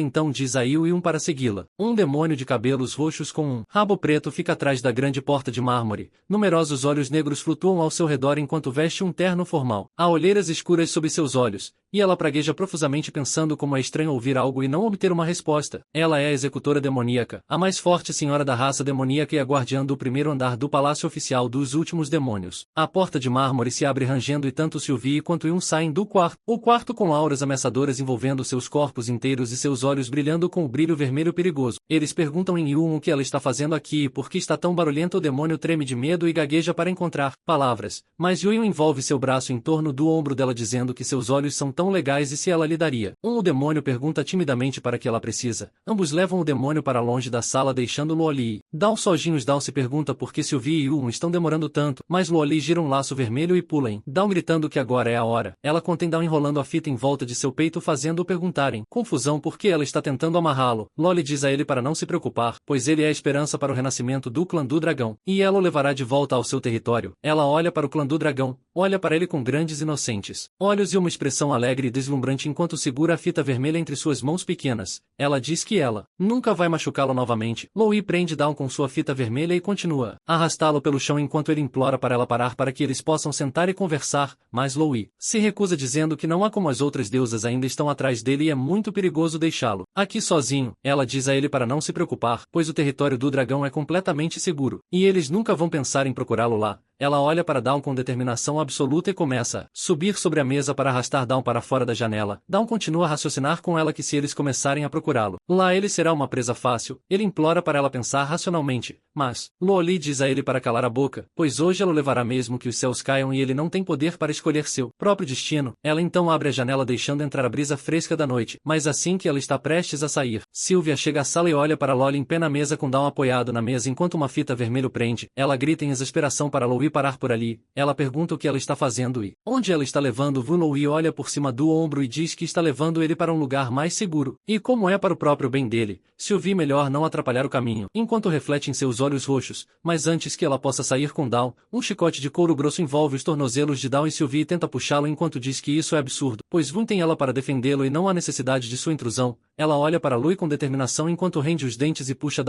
então diz a Eun para segui-la. Um demônio de cabelos roxos com um rabo preto fica atrás da grande porta de mármore. Numerosos olhos negros flutuam ao seu redor enquanto veste um terno formal. Há olheiras escuras sob seus olhos, e ela pragueja profusamente pensando como é estranho ouvir algo e não obter uma resposta. Ela é a executora demoníaca, a mais forte senhora da raça demoníaca e a guardiã do primeiro andar do palácio oficial dos últimos demônios. A porta de mármore se abre rangendo e tanto Sylvie quanto Eun saem do quarto. O quarto com auras ameaçadoras envolvendo seus corpos inteiros e seus olhos brilhando com o brilho vermelho perigoso. Eles perguntam em Eun o que ela está fazendo aqui e por que está tão barulhenta. O demônio treme de medo e gagueja para encontrar palavras, mas Eun envolve seu braço em torno do ombro dela dizendo que seus olhos são tão legais e se ela lhe daria. O demônio pergunta timidamente para que ela precisa. Ambos levam o demônio para longe da sala deixando-lo ali. Dal sozinhos. Dal se pergunta por que Sylvie e Eun estão demorando tanto, mas Luoli gira um laço vermelho e pula em Dal gritando que agora é a hora. Ela contém Dal enrolando a fita em volta de seu peito fazendo-o perguntar em confusão por que ela está tentando amarrá-lo. Loli diz a ele para não se preocupar, pois ele é a esperança para o renascimento do clã do dragão, e ela o levará de volta ao seu território. Ela olha para o clã do dragão, olha para ele com grandes inocentes olhos e uma expressão alegre e deslumbrante enquanto segura a fita vermelha entre suas mãos pequenas. Ela diz que ela nunca vai machucá-lo novamente. Louie prende Dal com sua fita vermelha e continua a arrastá-lo pelo chão enquanto ele implora para ela parar para que eles possam sentar e conversar, mas Louie se recusa dizendo que não há como as outras deusas ainda estão atrás dele e é muito perigoso deixá-lo aqui sozinho. Ela diz a ele para não se preocupar, pois o território do dragão é completamente seguro, e eles nunca vão pensar em procurá-lo lá. Ela olha para Dawn com determinação absoluta e começa a subir sobre a mesa para arrastar Dawn para fora da janela. Dawn continua a raciocinar com ela que se eles começarem a procurá-lo, lá ele será uma presa fácil. Ele implora para ela pensar racionalmente, mas Luoli diz a ele para calar a boca, pois hoje ela o levará mesmo que os céus caiam e ele não tem poder para escolher seu próprio destino. Ela então abre a janela deixando entrar a brisa fresca da noite, mas assim que ela está prestes a sair, Sylvia chega à sala e olha para Loli em pé na mesa com Dawn apoiado na mesa enquanto uma fita vermelha o prende. Ela grita em exasperação para Louie parar por ali. Ela pergunta o que ela está fazendo e onde ela está levando Vu. Louie olha por cima arma do ombro e diz que está levando ele para um lugar mais seguro. E como é para o próprio bem dele, Sylvie melhor não atrapalhar o caminho, enquanto reflete em seus olhos roxos. Mas antes que ela possa sair com Dawn, um chicote de couro grosso envolve os tornozelos de Dawn e Sylvie tenta puxá-lo enquanto diz que isso é absurdo, pois Vun tem ela para defendê-lo e não há necessidade de sua intrusão. Ela olha para Lui com determinação enquanto rende os dentes e puxa Dawn